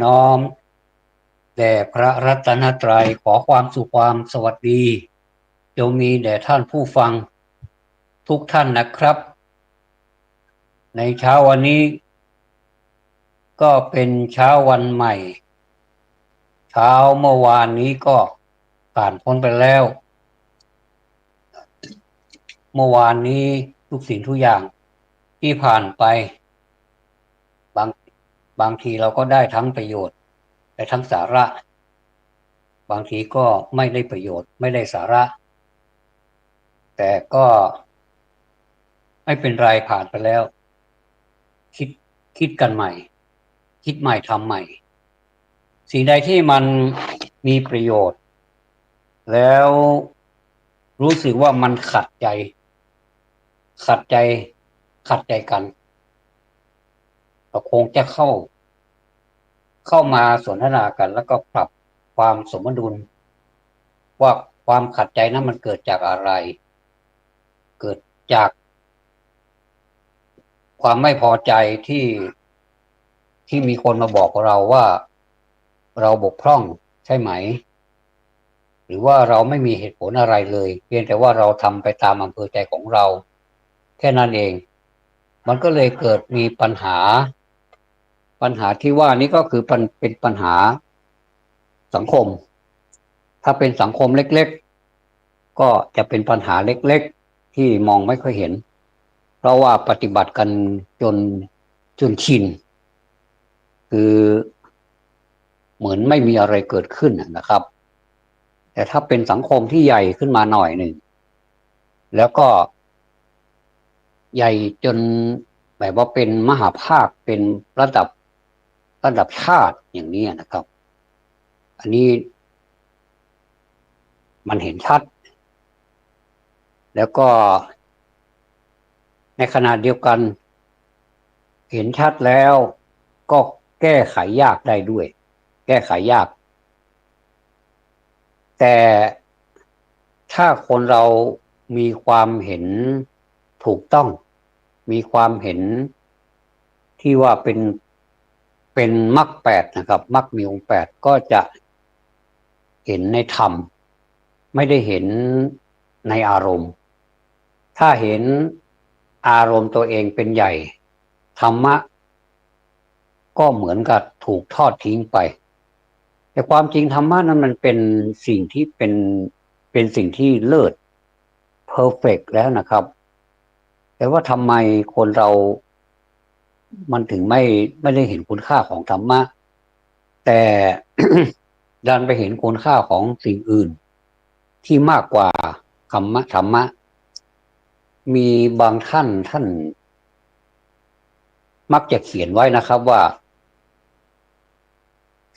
น้อมแด่พระรัตนตรัยขอความสุขความสวัสดีจงมีแด่ท่านผู้ฟังทุกท่านนะครับในเช้าวันนี้ก็เป็นเช้าวันใหม่เช้าเมื่อวานนี้ก็ผ่านพ้นไปแล้วเมื่อวานนี้ทุกสิ่งทุกอย่างที่ผ่านไปบางบางทีเราก็ได้ทั้งประโยชน์และทั้งสาระบางทีก็ไม่ได้ประโยชน์ไม่ได้สาระแต่ก็ไม่เป็นไรผ่านไปแล้วคิดคิดกันใหม่คิดใหม่ทำใหม่สิ่งใดที่มันมีประโยชน์แล้วรู้สึกว่ามันขัดใจขัดใจกันเราคงจะเข้ามาสนทนากันแล้วก็ปรับความสมดุลว่าความขัดใจนั้นมันเกิดจากอะไรเกิดจากความไม่พอใจที่มีคนมาบอกเราว่าเราบกพร่องใช่ไหมหรือว่าเราไม่มีเหตุผลอะไรเลยเพียงแต่ว่าเราทำไปตามอำเภอใจของเราแค่นั้นเองมันก็เลยเกิดมีปัญหาที่ว่านี้ก็คือเป็นปัญหาสังคมถ้าเป็นสังคมเล็กๆก็จะเป็นปัญหาเล็กๆที่มองไม่ค่อยเห็นเพราะว่าปฏิบัติกันจนชินคือเหมือนไม่มีอะไรเกิดขึ้นนะครับแต่ถ้าเป็นสังคมที่ใหญ่ขึ้นมาหน่อยหนึ่งแล้วก็ใหญ่จนแบบว่าเป็นมหาภาคเป็นระดับชาติอย่างนี้นะครับอันนี้มันเห็นชัดแล้วก็ในขณะเดียวกันเห็นชัดแล้วก็แก้ไขยากได้ด้วยแก้ไขยากแต่ถ้าคนเรามีความเห็นถูกต้องมีความเห็นที่ว่าเป็นมรรคแปดนะครับมรรคมีองค์แปดก็จะเห็นในธรรมไม่ได้เห็นในอารมณ์ถ้าเห็นอารมณ์ตัวเองเป็นใหญ่ธรรมะก็เหมือนกับถูกทอดทิ้งไปแต่ความจริงธรรมะนั้นมันเป็นสิ่งที่เป็นสิ่งที่เลิศเพอร์เฟกต์แล้วนะครับแต่ว่าทำไมคนเรามันถึงไม่ได้เห็นคุณค่าของธรรมะแต่ ดันไปเห็นคุณค่าของสิ่งอื่นที่มากกว่าธรรมะมีบางท่านมักจะเขียนไว้นะครับว่า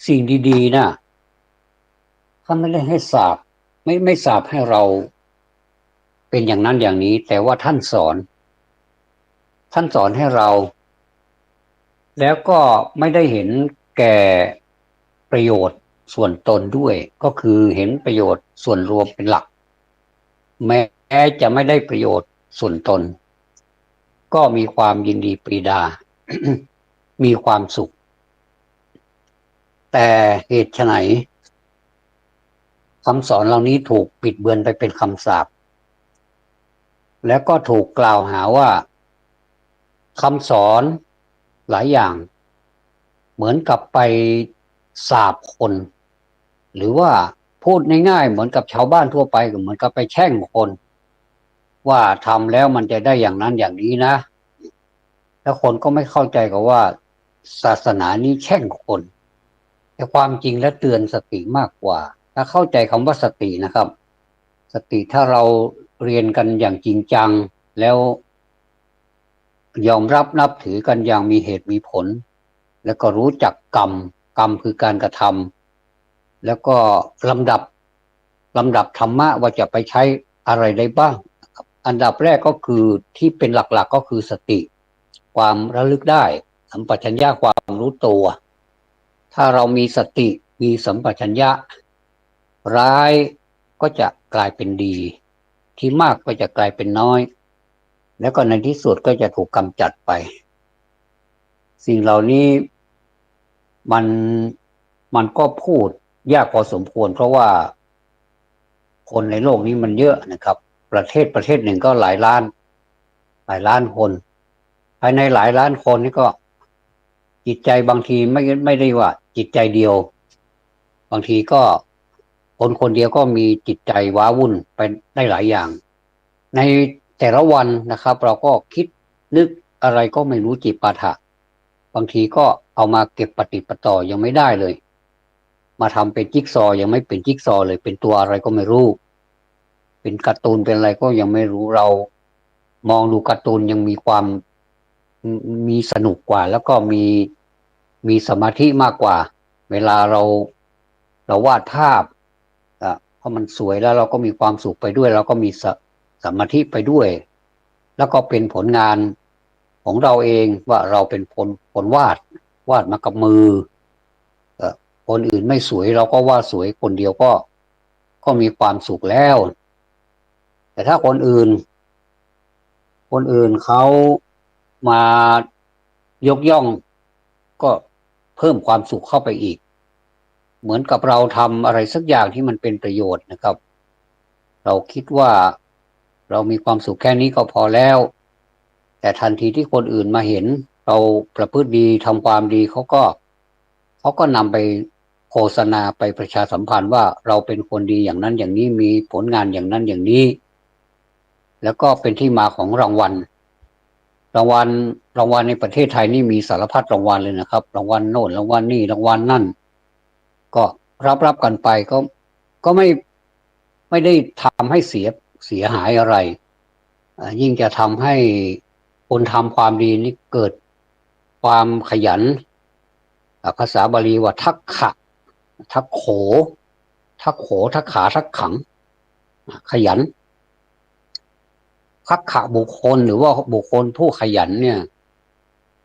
สิ่งดีๆน่ะท่านไม่ได้ให้สาปไม่สาปให้เราเป็นอย่างนั้นอย่างนี้แต่ว่าท่านสอนให้เราแล้วก็ไม่ได้เห็นแก่ประโยชน์ส่วนตนด้วยก็คือเห็นประโยชน์ส่วนรวมเป็นหลักแม้จะไม่ได้ประโยชน์ส่วนตนก็มีความยินดีปรีดา มีความสุขแต่เหตุไฉนคำสอนเหล่านี้ถูกปิดเบือนไปเป็นคำสาปแล้วก็ถูกกล่าวหาว่าคำสอนหลายอย่างเหมือนกับไปสาปคนหรือว่าพูดง่ายๆเหมือนกับชาวบ้านทั่วไปก็เหมือนกับไปแช่งคนว่าทำแล้วมันจะได้อย่างนั้นอย่างนี้นะแล้วคนก็ไม่เข้าใจกับว่าศาสนานี้แช่งคนแต่ความจริงและเตือนสติมากกว่าถ้าเข้าใจคำว่าสตินะครับสติถ้าเราเรียนกันอย่างจริงจังแล้วยอมรับนับถือกันอย่างมีเหตุมีผลแล้วก็รู้จักกรรมคือการกระทำแล้วก็ลำดับลำดับธรรมะว่าจะไปใช้อะไรได้บ้างอันดับแรกก็คือที่เป็นหลักๆก็คือสติความระลึกได้สัมปชัญญะความรู้ตัวถ้าเรามีสติมีสัมปชัญญะร้ายก็จะกลายเป็นดีที่มากก็จะกลายเป็นน้อยแล้วก็ในที่สุดก็จะถูกกำจัดไปสิ่งเหล่านี้ มันมันก็พูดยากพอสมควรเพราะว่าคนในโลกนี้มันเยอะนะครับประเทศหนึ่งก็หลายล้านคนภายในหลายล้านคนนี่ก็จิตใจบางทีไม่ได้ว่าจิตใจเดียวบางทีก็คนคนเดียวก็มีจิตใจว้าวุ่นไปได้หลายอย่างในแต่ละวันนะครับเราก็คิดนึกอะไรก็ไม่รู้จิปาถะบางทีก็เอามาเก็บปฏิดประต่อยังไม่ได้เลยมาทำเป็นจิ๊กซอว์ยังไม่เป็นจิ๊กซอว์เลยเป็นตัวอะไรก็ไม่รู้เป็นการ์ตูนเป็นอะไรก็ยังไม่รู้เรามองดูการ์ตูนยังมีความมีสนุกกว่าแล้วก็มีสมาธิมากกว่าเวลาเราวาดภาพเพราะมันสวยแล้วเราก็มีความสุขไปด้วยเราก็มีสมาธิไปด้วยแล้วก็เป็นผลงานของเราเองว่าเราเป็นคนวาดมากับมือคนอื่นไม่สวยเราก็วาดสวยคนเดียวก็มีความสุขแล้วแต่ถ้าคนอื่นเขามายกย่องก็เพิ่มความสุขเข้าไปอีกเหมือนกับเราทำอะไรสักอย่างที่มันเป็นประโยชน์นะครับเราคิดว่าเรามีความสุขแค่นี้ก็พอแล้วแต่ทันทีที่คนอื่นมาเห็นเราประพฤติดีทำความดีเขาก็นำไปโฆษณาไปประชาสัมพันธ์ว่าเราเป็นคนดีอย่างนั้นอย่างนี้มีผลงานอย่างนั้นอย่างนี้แล้วก็เป็นที่มาของรางวัลรางวัลในประเทศไทยนี่มีสารพัดรางวัลเลยนะครับรางวัลโน่นรางวัลนี่รางวัลนั่นก็รับกันไปก็ไม่ได้ทำให้เสียหายอะไรยิ่งจะทำให้คนทำความดีนี่เกิดความขยันภาษาบาลีว่าทักขะทักโขทักขาทักขังขยันทักขะบุคคลหรือว่าบุคคลผู้ขยันเนี่ย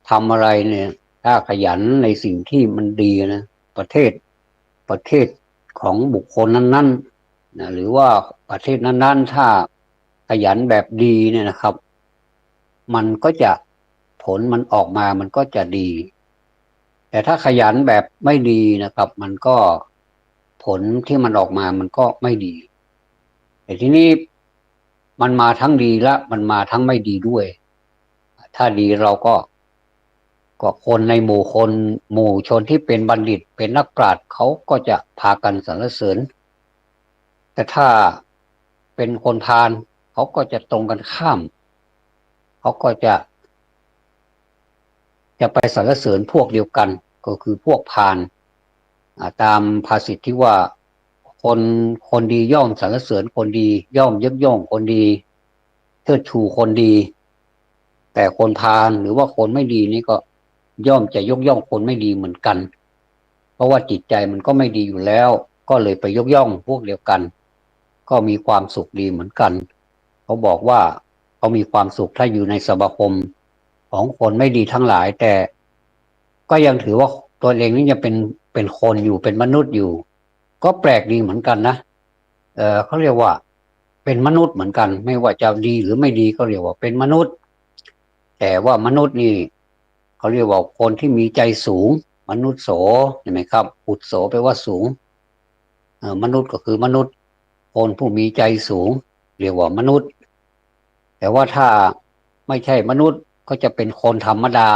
ทำอะไรเนี่ยถ้าขยันในสิ่งที่มันดีนะประเทศประเทศของบุคคลนั้นๆนะหรือว่าประเทศนั้นๆถ้าขยันแบบดีเนี่ยนะครับมันก็จะผลมันออกมามันก็จะดีแต่ถ้าขยันแบบไม่ดีนะครับมันก็ผลที่มันออกมามันก็ไม่ดีแต่ทีนี้มันมาทั้งดีและมันมาทั้งไม่ดีด้วยถ้าดีเราก็คนในหมู่ชนที่เป็นบัณฑิตเป็นนักปราชญ์เขาก็จะพากันสรรเสริญแต่ถ้าเป็นคนพาลเขาก็จะตรงกันข้ามเขาก็จะไปสรรเสริญพวกเดียวกันก็คือพวกพาลตามภาษิตที่ว่าคนคนดีย่อมสรรเสริญคนดีย่อมยกย่องคนดีเทิดชูคนดีแต่คนพาลหรือว่าคนไม่ดีนี่ก็ย่อมจะยกย่องคนไม่ดีเหมือนกันเพราะว่าจิตใจมันก็ไม่ดีอยู่แล้วก็เลยไปยกย่องพวกเดียวกันก็มีความสุขดีเหมือนกันเขาบอกว่าเขามีความสุขถ้าอยู่ในสมาคมของคนไม่ดีทั้งหลายแต่ก็ยังถือว่าตัวเองนี่ยังเป็นคนอยู่เป็นมนุษย์อยู่ก็แปลกดีเหมือนกันนะเขาเรียกว่าเป็นมนุษย์เหมือนกันไม่ว่าจะดีหรือไม่ดีก็เรียกว่าเป็นมนุษย์แต่ว่ามนุษย์นี่เขาเรียกว่าคนที่มีใจสูงมนุษย์โสเห็นไหมครับอุตโสแปลว่าสูงมนุษย์ก็คือมนุษย์คนผู้มีใจสูงเรียกว่ามนุษย์แต่ว่าถ้าไม่ใช่มนุษย์ก็จะเป็นคนธรรมดา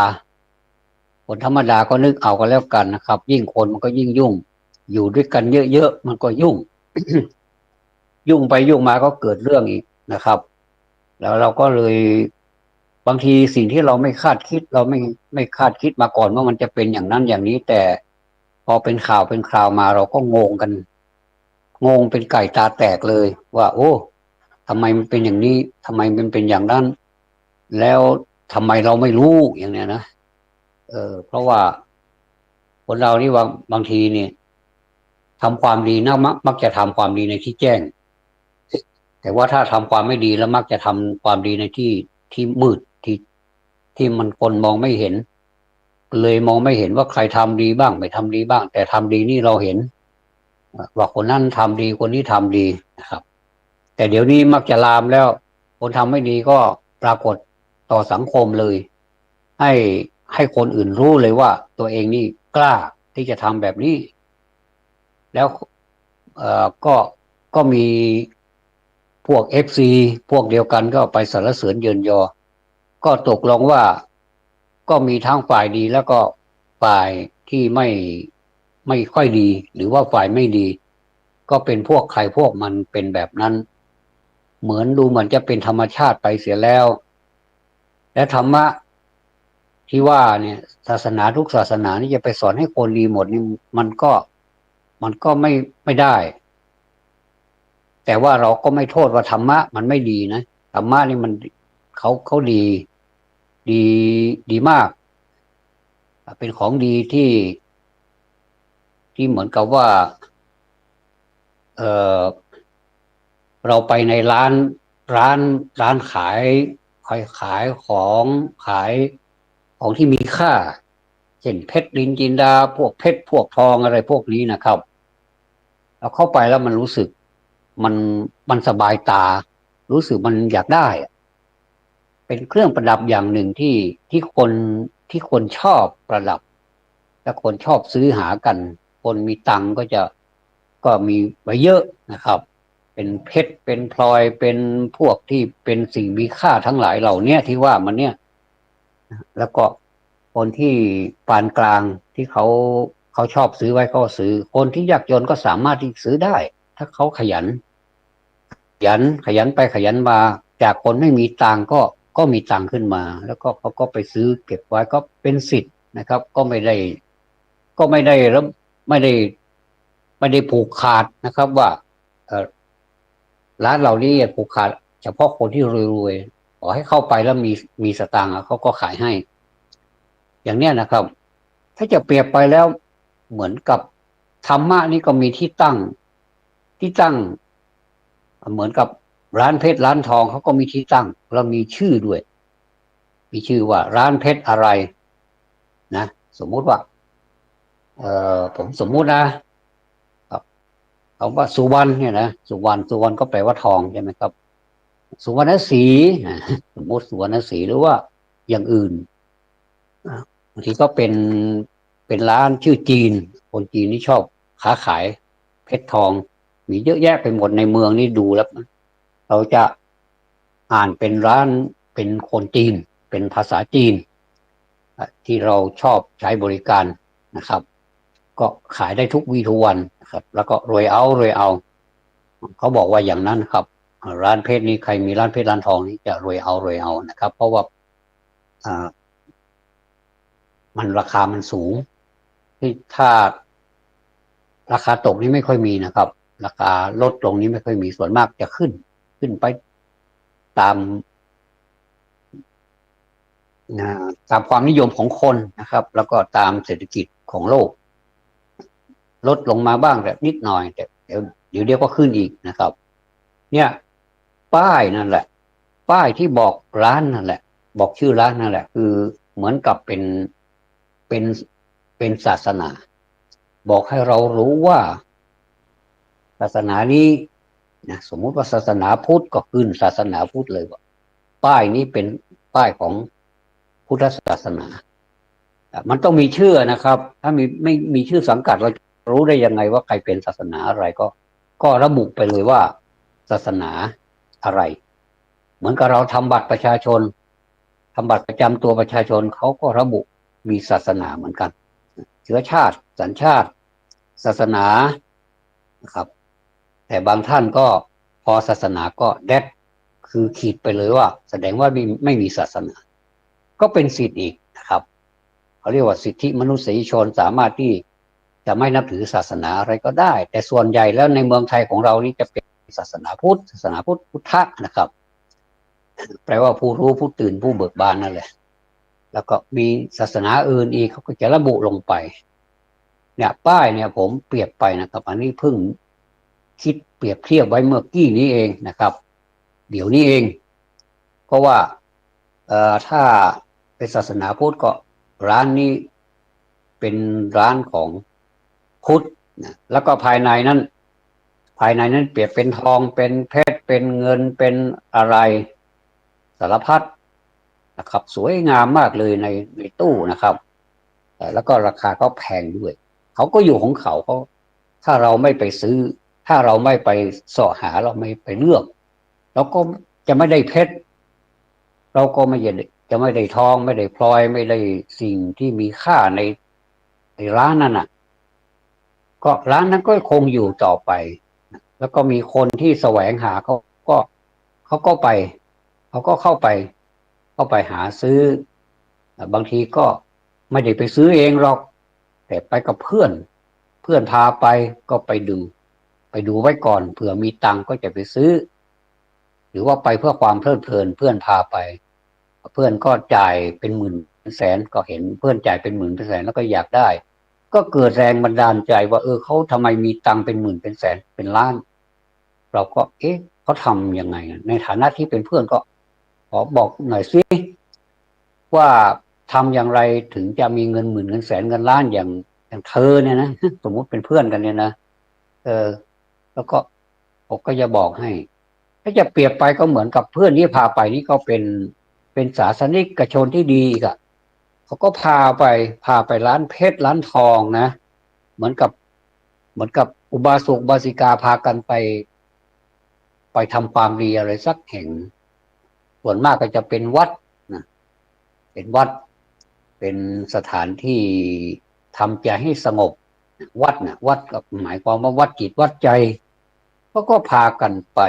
คนธรรมดาก็นึกเอากันแล้วกันนะครับยิ่งคนมันก็ยิ่งยุ่งอยู่ด้วยกันเยอะๆมันก็ยุ่ง ยุ่งไปยุ่งมาก็เกิดเรื่องอีกนะครับแล้วเราก็เลยบางทีสิ่งที่เราไม่คาดคิดเราไม่คาดคิดมาก่อนว่ามันจะเป็นอย่างนั้นอย่างนี้แต่พอเป็นข่าวเป็นคราวมาเราก็งงกันงงเป็นไก่ตาแตกเลยว่าโอ้ทำไมมันเป็นอย่างนี้ทำไมมันเป็นอย่างนั้นแล้วทำไมเราไม่รู้อย่างเนี้ยนะเพราะว่าคนเรานี่ว่าบางทีเนี่ยทำความดีนะมักจะทำความดีในที่แจ้งแต่ว่าถ้าทำความไม่ดีแล้วมักจะทำความดีในที่มืดที่มันคนมองไม่เห็นเลยมองไม่เห็นว่าใครทำดีบ้างไม่ทำดีบ้างแต่ทำดีนี่เราเห็นว่าคนนั้นทำดีคนนี้ทำดีนะครับแต่เดี๋ยวนี้มักจะลามแล้วคนทำไม่ดีก็ปรากฏต่อสังคมเลยให้ให้คนอื่นรู้เลยว่าตัวเองนี่กล้า ที่จะทำแบบนี้แล้วก็มีพวกFCพวกเดียวกันก็ไปสรรเสริญเยินยอก็ตกลงว่าก็มีทั้งฝ่ายดีแล้วก็ฝ่ายที่ไม่ค่อยดีหรือว่าฝ่ายไม่ดีก็เป็นพวกใครพวกมันเป็นแบบนั้นเหมือนดูเหมือนจะเป็นธรรมชาติไปเสียแล้วและธรรมะที่ว่าเนี่ยศาสนาทุกศาสนานี่จะไปสอนให้คนดีหมดนี่มันก็ไม่ได้แต่ว่าเราก็ไม่โทษว่าธรรมะมันไม่ดีนะธรรมะนี่มันเขาดีดีมากเป็นของดีที่เหมือนกับว่าเออเราไปในร้านร้านขายขายของที่มีค่าเช่นเพชรนินจินดาพวกเพชรพวกทองอะไรพวกนี้นะครับเราเข้าไปแล้วมันรู้สึกมันมันสบายตารู้สึกมันอยากได้เป็นเครื่องประดับอย่างหนึ่งที่คนชอบประดับและคนชอบซื้อหากันคนมีตังค์ก็มีไว้เยอะนะครับเป็นเพชรเป็นพลอยเป็นพวกที่เป็นสิ่งมีค่าทั้งหลายเหล่านี้ที่ว่ามันเนี่ยแล้วก็คนที่ปานกลางที่เขาชอบซื้อไว้ก็ซื้อคนที่ยากจนก็สามารถที่ซื้อได้ถ้าเขาขยันไปขยันมาจากคนไม่มีตังค์ก็มีตังค์ขึ้นมาแล้วก็เขาก็ไปซื้อเก็บไว้ก็เป็นสิทธิ์นะครับก็ไม่ได้แล้วไม่ได้ไม่ได้ผูกขาดนะครับว่าเออร้านเรานี่ผูกขาดเฉพาะคนที่รวยๆขอให้เข้าไปแล้วมีสตางค์เขาก็ขายให้อย่างเนี้ยนะครับถ้าจะเปรียบไปแล้วเหมือนกับธรรมะนี่ก็มีที่ตั้งเหมือนกับร้านเพชรร้านทองเขาก็มีที่ตั้งแล้วมีชื่อด้วยมีชื่อว่าร้านเพชรอะไรนะสมมุติว่าผมสมมุตินะครับคำว่าสุวรรณเนี่ยนะสุวรรณก็แปลว่าทองใช่ไหมครับสุวรรณศรีสมมติสุวรรณศรีหรือว่าอย่างอื่นบางทีก็เป็นร้านชื่อจีนคนจีนที่ชอบค้าขายเพชรทองมีเยอะแยะไปหมดในเมืองนี่ดูแล้วเราจะอ่านเป็นร้านเป็นคนจีนเป็นภาษาจีนที่เราชอบใช้บริการนะครับก็ขายได้ทุกวีทุกวันนะครับแล้วก็รวยเอาเขาบอกว่าอย่างนั้นครับร้านเพชรนี้ใครมีร้านเพชรร้านทองนี้จะรวยเอานะครับเพราะว่าอ่ามันราคามันสูงที่ถ้าราคาตกนี่ไม่ค่อยมีนะครับราคาลดลงนี้ไม่ค่อยมีส่วนมากจะขึ้นไปตามตามความนิยมของคนนะครับแล้วก็ตามเศรษฐกิจของโลกลดลงมาบ้างแต่นิดหน่อยแต่เดี๋ยวก็ขึ้นอีกนะครับเนี่ยป้ายนั่นแหละป้ายที่บอกร้านนั่นแหละบอกชื่อร้านนั่นแหละคือเหมือนกับเป็นเป็นศาสนาบอกให้เรารู้ว่าศาสนานี้นะสมมุติว่าศาสนาพุทธก็ขึ้นศาสนาพุทธเลยว่าป้ายนี้เป็นป้ายของพุทธศาสนามันต้องมีชื่อนะครับถ้าไม่มีชื่อสังกัดเราจะรู้ได้ยังไงว่าใครเป็นศาสนาอะไรก็ระบุไปเลยว่าศาสนาอะไรเหมือนกับเราทำบัตรประชาชนทำบัตรประจำตัวประชาชนเขาก็ระบุมีศาสนาเหมือนกันเชื้อชาติสัญชาติศาสนานะครับแต่บางท่านก็พอศาสนาก็คือขีดไปเลยว่าแสดงว่าไม่มีศาสนาก็เป็นสิทธิ์อีกนะครับเขาเรียกว่าสิทธิมนุษยชนสามารถที่จะไม่นับถือศาสนาอะไรก็ได้แต่ส่วนใหญ่แล้วในเมืองไทยของเรานี่จะเป็นศาสนาพุทธนะครับแปลว่าผู้รู้ผู้ตื่นผู้เบิกบานนั่นแหละแล้วก็มีศาสนาอื่นอีกเขาก็จะระบุลงไปเนี่ยป้ายเนี่ยผมเปรียบไปนะครับอันนี้เพิ่งคิดเปรียบเทียบไว้เมื่อกี้นี้เองนะครับเดี๋ยวนี้เองเพราะว่าถ้าเป็นศาสนาพุทธก็ร้านนี้เป็นร้านของพุทธนะแล้วก็ภายในนั้นเปรียบเป็นทองเป็นเพชรเป็นเงินเป็นอะไรสารพัดนะครับสวยงามมากเลยในตู้นะครับแล้วก็ราคาก็แพงด้วย เขาก็อยู่ของเขาถ้าเราไม่ไปซื้อถ้าเราไม่ไปเสาะหาเราไม่ไปเลือกเราก็จะไม่ได้เพชรเราก็ไม่จะไม่ได้ทองไม่ได้พลอยไม่ได้สิ่งที่มีค่าในร้านนั้นน่ะก็ร้านนั้นก็คงอยู่ต่อไปแล้วก็มีคนที่แสวงหาก็เขาก็ไปเขาก็เข้าไปหาซื้อบางทีก็ไม่ได้ไปซื้อเองหรอกแต่ไปกับเพื่อนเพื่อนพาไปก็ไปดูไว้ก่อนเผื่อมีตังค์ก็จะไปซื้อหรือว่าไปเพื่อความเพลิดเพลินเพื่อนพาไปเพื่อนก็จ่ายเป็นหมื่นเป็นแสนก็เห็นเพื่อนจ่ายเป็นหมื่นเป็นแสนแล้วก็อยากได้ก็เกิดแรงบันดาลใจว่าเขาทำไมมีตังค์เป็นหมื่นเป็นแสนเป็นล้านเราก็เขาทำยังไงในฐานะที่เป็นเพื่อนก็ขอบอกหน่อยสิว่าทำอย่างไรถึงจะมีเงินหมื่นเงินแสนเงินล้านอย่างเธอเนี่ยนะสมมุติเป็นเพื่อนกันเนี่ยนะเออแล้วก็ผมก็จะบอกให้ถ้าจะเปรียบไปก็เหมือนกับเพื่อนที่พาไปนี่ก็เป็นศาสนิกชนที่ดีอีกอะเขาก็พาไปร้านเพชรร้านทองนะเหมือนกับเหมือนกับอุบาสกอุบาสิกาพากันไปทำความดีอะไรสักแห่งส่วนมากก็จะเป็นวัดนะเป็นวัดเป็นสถานที่ทำใจให้สงบวัดนะวัดก็หมายความว่าวัดจิตวัดใจก็พากันไป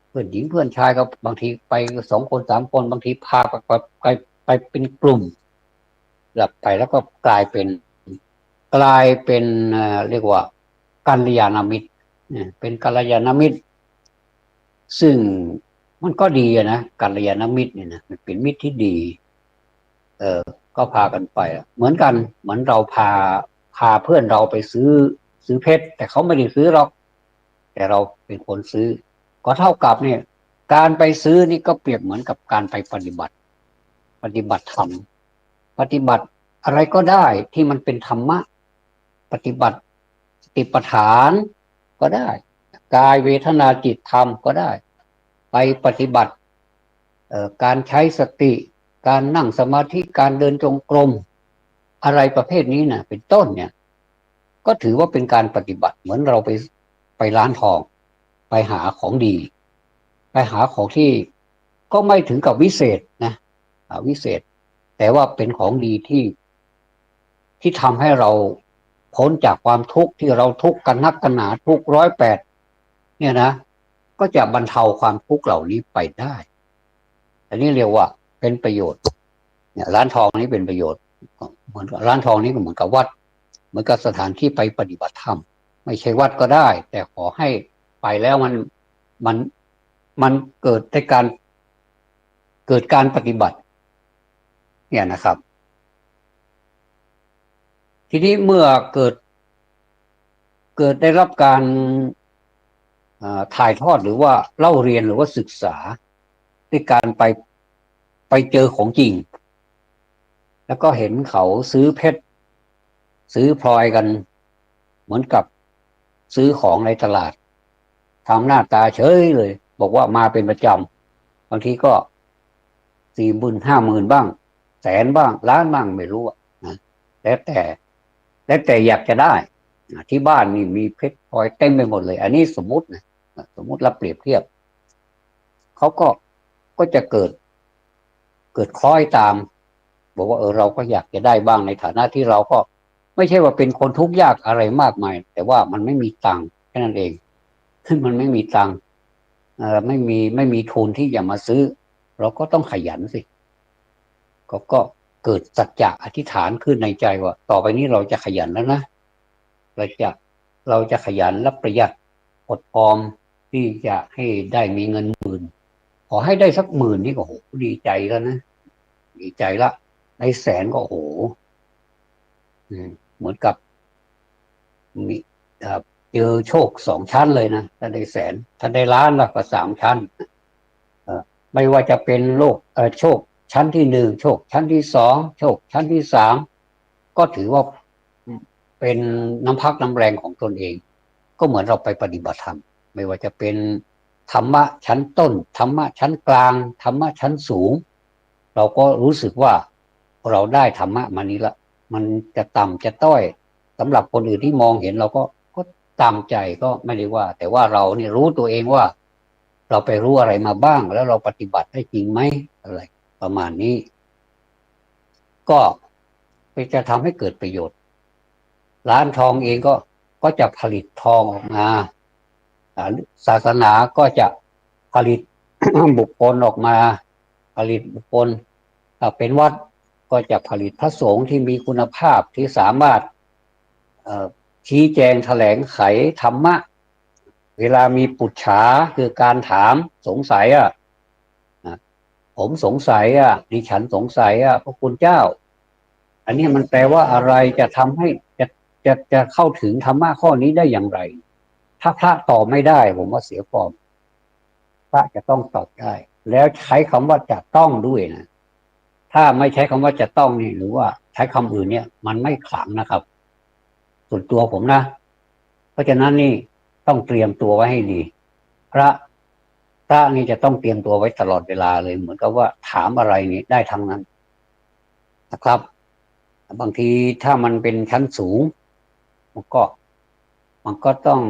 เพื่อนหญิงเพื่อนชายก็บางทีไป2 คน 3 คนบางทีพาไปเป็นกลุ่มหลับไปแล้วก็กลายเป็นเรียกว่ากัลยาณมิตรเป็นกัลยาณมิตรซึ่งมันก็ดีนะกัลยาณมิตรเนี่ยนะมันเป็นมิตรที่ดีเออก็พากันไปเหมือนกันเหมือนเราพาเพื่อนเราไปซื้อเพชรแต่เขาไม่ได้ซื้อหรอกแต่เราเป็นคนซื้อก็เท่ากับเนี่ยการไปซื้อนี่ก็เปรียบเหมือนกับการไปปฏิบัติธรรมปฏิบัติอะไรก็ได้ที่มันเป็นธรรมะปฏิบัติสติปัฏฐานก็ได้กายเวทนาจิตธรรมก็ได้ไปปฏิบัติการใช้สติการนั่งสมาธิการเดินจงกรมอะไรประเภทนี้นะเป็นต้นเนี่ยก็ถือว่าเป็นการปฏิบัติเหมือนเราไปร้านทองไปหาของดีไปหาของที่ก็ไม่ถึงกับวิเศษนะวิเศษแต่ว่าเป็นของดีที่ทำให้เราพ้นจากความทุกข์ที่เราทุกข์กันนักกันหนาทุก108เนี่ยนะก็จะบรรเทาความทุกข์เหล่านี้ไปได้อันนี้เรียกว่าเป็นประโยชน์เนี่ยร้านทองนี้เป็นประโยชน์เหมือนร้านทองนี้ก็เหมือนกับวัดเหมือนกับสถานที่ไปปฏิบัติธรรมไม่ใช่วัดก็ได้แต่ขอให้ไปแล้วมันมันเกิดการปฏิบัติเนี่ยนะครับทีนี้เมื่อเกิดได้รับการถ่ายทอดหรือว่าเล่าเรียนหรือว่าศึกษาด้วยการไปเจอของจริงแล้วก็เห็นเขาซื้อเพชรซื้อพลอยกันเหมือนกับซื้อของในตลาดทำหน้าตาเฉยเลยบอกว่ามาเป็นประจำบางทีก็40,000 50,000บ้างแสนบ้างล้านบ้างไม่รู้นะแล้วแต่อยากจะได้ที่บ้านนี่มีเพชรพลอยเต็มไปหมดเลยอันนี้สมมุตินะสมมุติเราเปรียบเทียบเขาก็จะเกิดคล้อยตามบอกว่าเราก็อยากจะได้บ้างในฐานะที่เราก็ไม่ใช่ว่าเป็นคนทุกข์ยากอะไรมากมายแต่ว่ามันไม่มีตังค์แค่นั้นเองมันไม่มีตังค์ไม่มีทุนที่จะมาซื้อเราก็ต้องขยันสิก็เกิดสัจจะอธิษฐานขึ้นในใจว่าต่อไปนี้เราจะขยันแล้วนะเราจะเราจะขยันและประหยัดอดออมที่จะให้ได้มีเงินหมื่นขอให้ได้สัก10,000นี่ก็โหดีใจแล้วนะดีใจละได้แสนก็โหเหมือนกับมีเจอโชค2 ชั้นเลยนะถ้าได้แสนถ้าได้ล้านละก็3 ชั้นไม่ว่าจะเป็นโชคชั้นที่1โชคชั้นที่2โชคชั้นที่3ก็ถือว่าเป็นน้ำพักน้ำแรงของตนเองก็เหมือนเราไปปฏิบัติธรรมไม่ว่าจะเป็นธรรมะชั้นต้นธรรมะชั้นกลางธรรมะชั้นสูงเราก็รู้สึกว่าเราได้ธรรมะมานี้ละมันจะต่ำจะต้อย สำหรับคนอื่นที่มองเห็นเราก็ตามใจก็ไม่ได้ว่าแต่ว่าเราเนี่ยรู้ตัวเองว่าเราไปรู้อะไรมาบ้างแล้วเราปฏิบัติได้จริงไหมอะไรประมาณนี้ก็จะทำให้เกิดประโยชน์ร้านทองเองก็จะผลิตทองออกมาศาสนาก็จะผลิต บุคคลออกมาผลิตบุคคลถ้าเป็นวัดก็จะผลิตพระสงฆ์ที่มีคุณภาพที่สามารถชี้แจงแถลงไขธรรมะเวลามีปุจฉาคือการถามสงสัยผมสงสัยดิฉันสงสัยพระคุณเจ้าอันนี้มันแปลว่าอะไรจะทำให้จะเข้าถึงธรรมะข้อนี้ได้อย่างไรถ้าพระตอบไม่ได้ผมว่าเสียฟอร์มพระจะต้องตอบได้แล้วใช้คำว่าจะต้องด้วยนะถ้าไม่ใช้คำว่าจะต้องนี่หรือว่าใช้คำอื่นเนี่ยมันไม่ขลังนะครับส่วนตัวผมนะเพราะฉะนั้นนี่ต้องเตรียมตัวไว้ให้ดีพระนี่จะต้องเตรียมตัวไว้ตลอดเวลาเลยเหมือนกับว่าถามอะไรนี่ได้ทั้งนั้นนะครับบางทีถ้ามันเป็นชั้นสูงมันก็ต้อง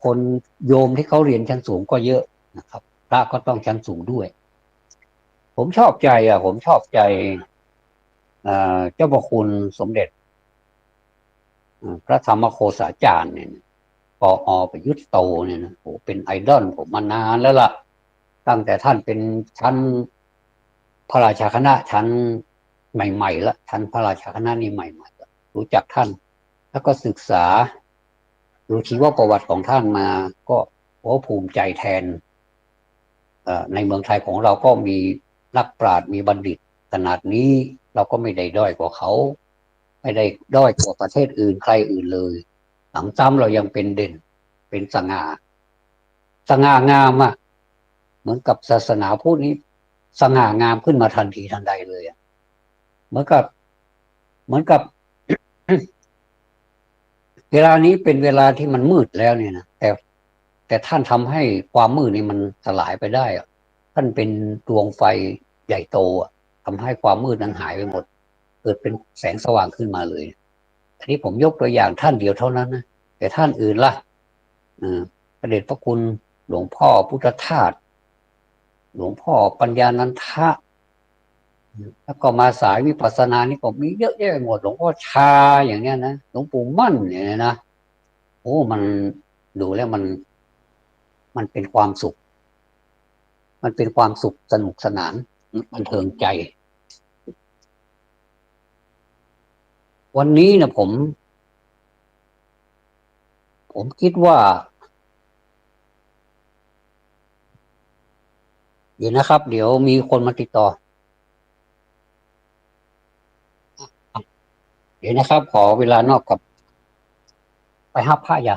คนโยมที่เขาเรียนชั้นสูงก็เยอะนะครับพระก็ต้องชั้นสูงด้วยผมชอบใจผมชอบใจเจ้าพระคุณสมเด็จพระธรรมโคสาจารย์เนี่ยปอประยุทธ์โตเนี่ยนะโอ้เป็นไอดอลผมมานานแล้วล่ะตั้งแต่ท่านเป็นชั้นพระราชาคณะชั้นใหม่ๆละชั้นพระราชาคณะนี่ใหม่ๆรู้จักท่านแล้วก็ศึกษาดูชีวประวัติของท่านมาก็ภูมิใจแทนในเมืองไทยของเราก็มีนักปราชญ์มีบัณฑิตขนาดนี้เราก็ไม่ได้ด้อยกว่าเขาไม่ได้ด้อยกว่าประเทศอื่นใครอื่นเลยหลังซ้ำเรายังเป็นเด่นเป็นสง่างามเหมือนกับศาสนาพุทธนี้สง่างามขึ้นมาทันทีทันใดเลยเหมือนกับ เวลานี้เป็นเวลาที่มันมืดแล้วเนี่ยนะแต่ท่านทำให้ความมืดนี่มันสลายไปได้ท่านเป็นดวงไฟใหญ่โตทำให้ความมืดนั้นหายไปหมดเกิดเป็นแสงสว่างขึ้นมาเลยอันนี้ผมยกตัวอย่างท่านเดียวเท่านั้นนะแต่ท่านอื่นล่ะพระเดชพระคุณหลวงพ่อพุทธทาสหลวงพ่อปัญญานันทะแล้วก็มาสายวิปัสสนานี่ก็มีเยอะแยะหมดหลวงพ่อชาอย่างเนี้ยนะหลวงปู่มั่นเนี่ยนะโอ้มันดูแล้วมันเป็นความสุขมันเป็นความสุขสนุกสนานบันเทิงใจวันนี้นะผมคิดว่าเดี๋ยวนะครับเดี๋ยวมีคนมาติดต่อเดี๋ยวนะครับขอเวลานอกกับไปห้าผ้ายา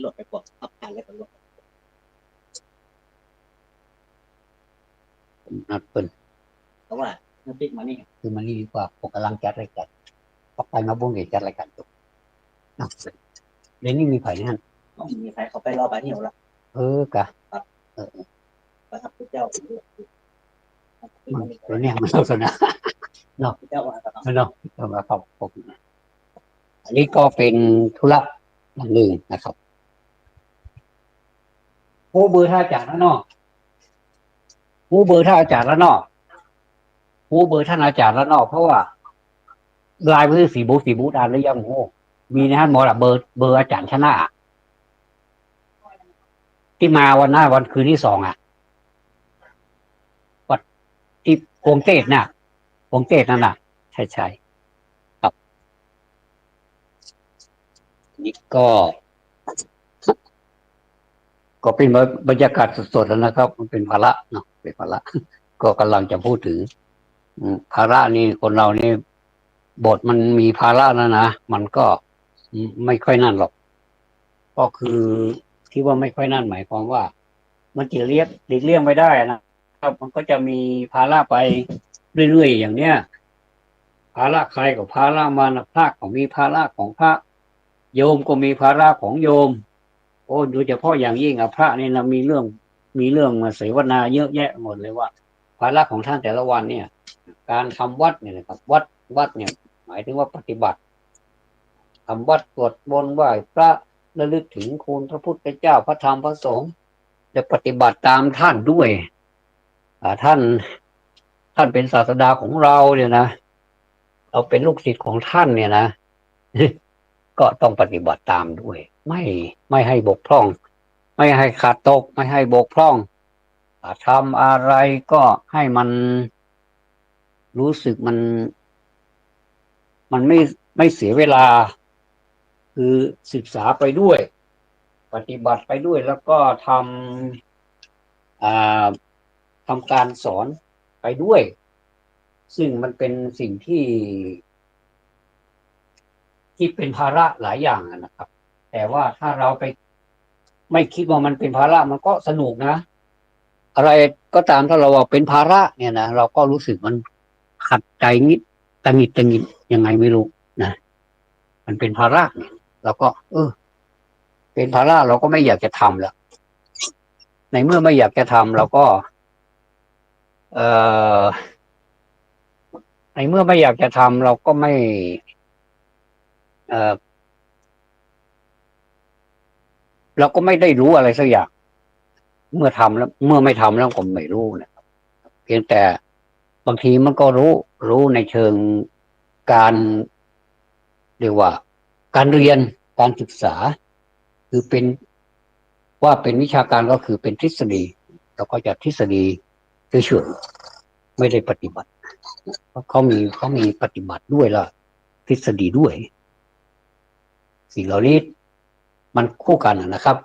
หลดไปก่อนครับอ่านแล้วก็หลดนัดเปิลเพราะว่าน้ำพริกมานี่คือมันนี่ดีกว่าผมกำลังจัดรายการต่อไปมาบุ้งเดี๋ยวจัดรายการจบเดี๋ยวนี้มีไผ่นั่นมีไผ่เขาไปรอไปนี่แล้วกะประทับเจ้าตัวนี้มันโฆษณาเนาะเจ้าเนาะต้องมาขอบคุณอันนี้ก็เป็นธุระอย่างหนึ่งนะครับผู้เบอร์ท่าจากแล้วเนาะผู้เบอร์ท่าอาจารย์แล้วเนาะผู้เบอร์ท่านอาจารย์แล้วเนาะเพราะว่าลายมือสีบูอ่านหรือยังโอ้มีนะฮะหมอละเบอร์อาจารย์ชนะที่มาวันหน้าวันคืนที่สองวัดที่กวงเทพน่ะกวงเทพนั่นน่ะใช่ครับนี่ก็เป็นบรรยากาศสดๆแล้วนะครับมันเป็นภาระเนาะเป็นภาระก็กำลังจะพูดถึงภาระนี่คนเรานี่บทมันมีภาระนะมันก็ไม่ค่อยนั่นหรอกก็คือที่ว่าไม่ค่อยนั่นหมายความว่ามันจะหลีกเลี่ยงไม่ได้นะครับมันก็จะมีภาระไปเรื่อยๆอย่างเนี้ยภาระใครกับภาระมันพระก็มีภาระของพระโยมก็มีภาระของโยมโอ้โดยเฉพาะอย่างยิ่งพระนี่นะมีเรื่องมาเสวนาเยอะแยะหมดเลยว่าภาระของท่านแต่ละวันเนี่ยการทำวัดเนี่ยนะครับวัดเนี่ยหมายถึงว่าปฏิบัติ ทำวัดสวดมนต์ไหว้พระระลึกถึงคุณพระพุทธเจ้าพระธรรมพระสงฆ์จะปฏิบัติตามท่านด้วยท่านเป็นศาสดาของเราเนี่ยนะเราเป็นลูกศิษย์ของท่านเนี่ยนะก็ต้องปฏิบัติตามด้วยไม่ให้บกพร่องไม่ให้ขาดตกไม่ให้บกพร่องทำอะไรก็ให้มันรู้สึกมันไม่เสียเวลาคือศึกษาไปด้วยปฏิบัติไปด้วยแล้วก็ทำการสอนไปด้วยซึ่งมันเป็นสิ่งที่เป็นภาระหลายอย่างนะครับ แต่ว่าถ้าเราไปไม่คิดว่ามันเป็นภาระมันก็สนุกนะอะไรก็ตามถ้าเราว่าเป็นภาระเนี่ยนะเราก็รู้สึกมันขัดใจนิดตังหิดยังไงไม่รู้นะมันเป็นภาระเนี่ยเราก็เป็นภาระเราก็ไม่อยากจะทำแล้วในเมื่อไม่อยากจะทำเราก็เอ่อในเมื่อไม่อยากจะทำเราก็ไม่เอ่อเราก็ไม่ได้รู้อะไรสักอย่างเมื่อทำแล้วเมื่อไม่ทำแล้วก็ไม่รู้นะเพียงแต่บางทีมันก็รู้ในเชิงการเรียกว่าการเรียนการศึกษาคือเป็นว่าเป็นวิชาการก็คือเป็นทฤษฎีเราก็จะทฤษฎีเฉยๆไม่ได้ปฏิบัติเพราะเขามีปฏิบัติด้วยล่ะทฤษฎีด้วยสิ่งเหล่านี้มันคู่กันนะครับ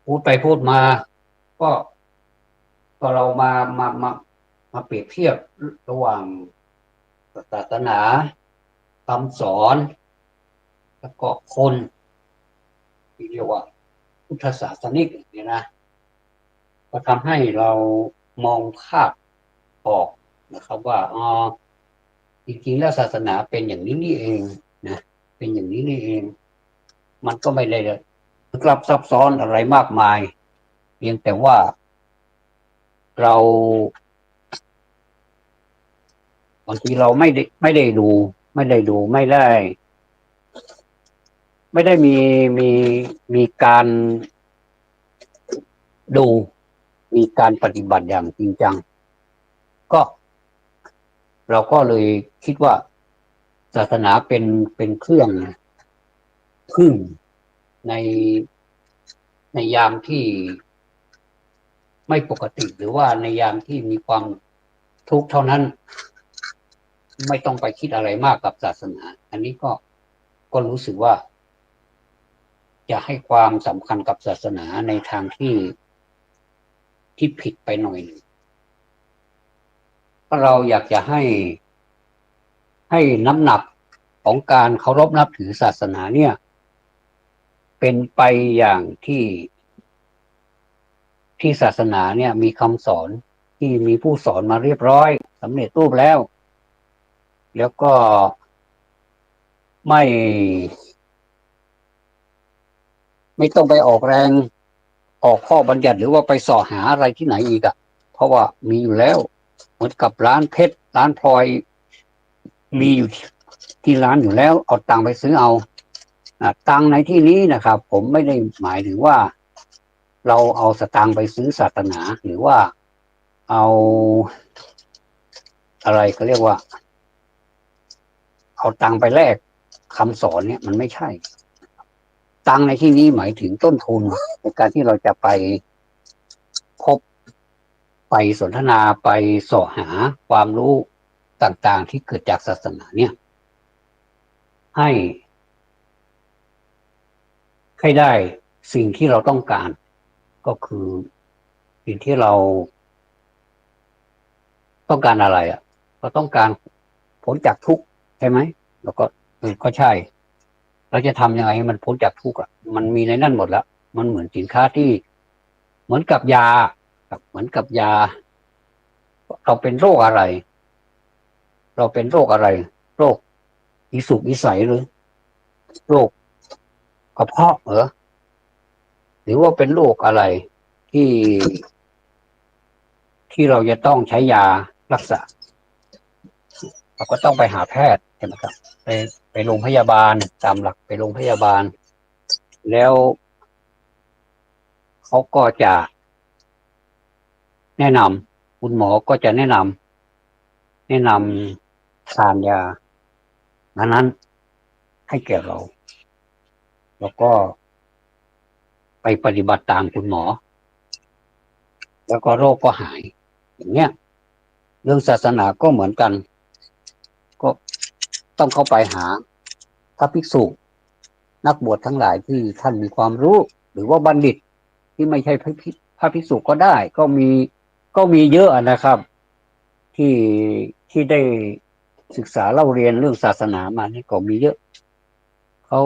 พูดไปพูดมาก็เรามาเปรียบเทียบระหว่างศาสนาคำสอนแล้วก็คนที่เรียกว่าพุทธศาสนิกเนี่ยนะก็ทำให้เรามองภาพออกนะครับว่าจริงๆแล้วศาสนาเป็นอย่างนี้นี่เองนะเป็นอย่างนี้นี่เองมันก็ไม่ได้ลึกลับซับซ้อนอะไรมากมายเพียงแต่ว่าเราบางทีเราไม่ได้ดูไม่ได้มีการดูมีการปฏิบัติอย่างจริงจังก็เราก็เลยคิดว่าศาสนาเป็นเครื่องพึ่งในยามที่ไม่ปกติหรือว่าในยามที่มีความทุกข์เท่านั้นไม่ต้องไปคิดอะไรมากกับศาสนาอันนี้ก็รู้สึกว่าจะให้ความสำคัญกับศาสนาในทางที่ผิดไปหน่อยหนึ่งเราอยากจะให้น้ำหนักของการเคารพนับถือศาสนาเนี่ยเป็นไปอย่างที่ศาสนาเนี่ยมีคำสอนที่มีผู้สอนมาเรียบร้อยสำเร็จรูปแล้วก็ไม่ต้องไปออกแรงออกข้อบัญญัติหรือว่าไปเสาะหาอะไรที่ไหนอีกเพราะว่ามีอยู่แล้วเหมือนกับร้านเพชรร้านพลอยมีอยู่ที่ร้านอยู่แล้วเอาตังค์ไปซื้อเอาตังค์ในที่นี้นะครับผมไม่ได้หมายถึงว่าเราเอาสตางค์ไปซื้อศาสนาหรือว่าเอาอะไรก็เรียกว่าเอาตังค์ไปแลกคำสอนเนี่ยมันไม่ใช่ตังค์ในที่นี้หมายถึงต้นทุนในการที่เราจะไปพบไปสนทนาไปเสาะหาความรู้ต่างๆที่เกิดจากศาสนาเนี่ยให้ได้สิ่งที่เราต้องการก็คือสิ่งที่เราต้องการอะไรก็ต้องการพ้นจากทุกข์ใช่ไหมแล้วก็ใช่เราจะทำยังไงให้มันพ้นจากทุกข์มันมีในนั่นหมดแล้วมันเหมือนสินค้าที่เหมือนกับยาเหมือนกับยาเราเป็นโรคอะไรเราเป็นโรคอะไรโรคอิสุกอิสัยหรือโรคกระเพาะหรือว่าเป็นโรคอะไรที่เราจะต้องใช้ยารักษาเราก็ต้องไปหาแพทย์ใช่ไหมครับไป ไปโรงพยาบาลตามหลักไปโรงพยาบาลแล้วเขาก็จะแนะนำคุณหมอก็จะแนะนำทานยานั้นให้แก่เราแล้วก็ไปปฏิบัติตามคุณหมอแล้วก็โรคก็หายอย่างเงี้ยเรื่องศาสนาก็เหมือนกันก็ต้องเข้าไปหาพระภิกษุนักบวชทั้งหลายที่ท่านมีความรู้หรือว่าบัณฑิตที่ไม่ใช่พระภิกษุก็ได้ก็มีเยอะนะครับที่ที่ได้ศึกษาเล่าเรียนเรื่องศาสนามานี่ก็มีเยอะเขา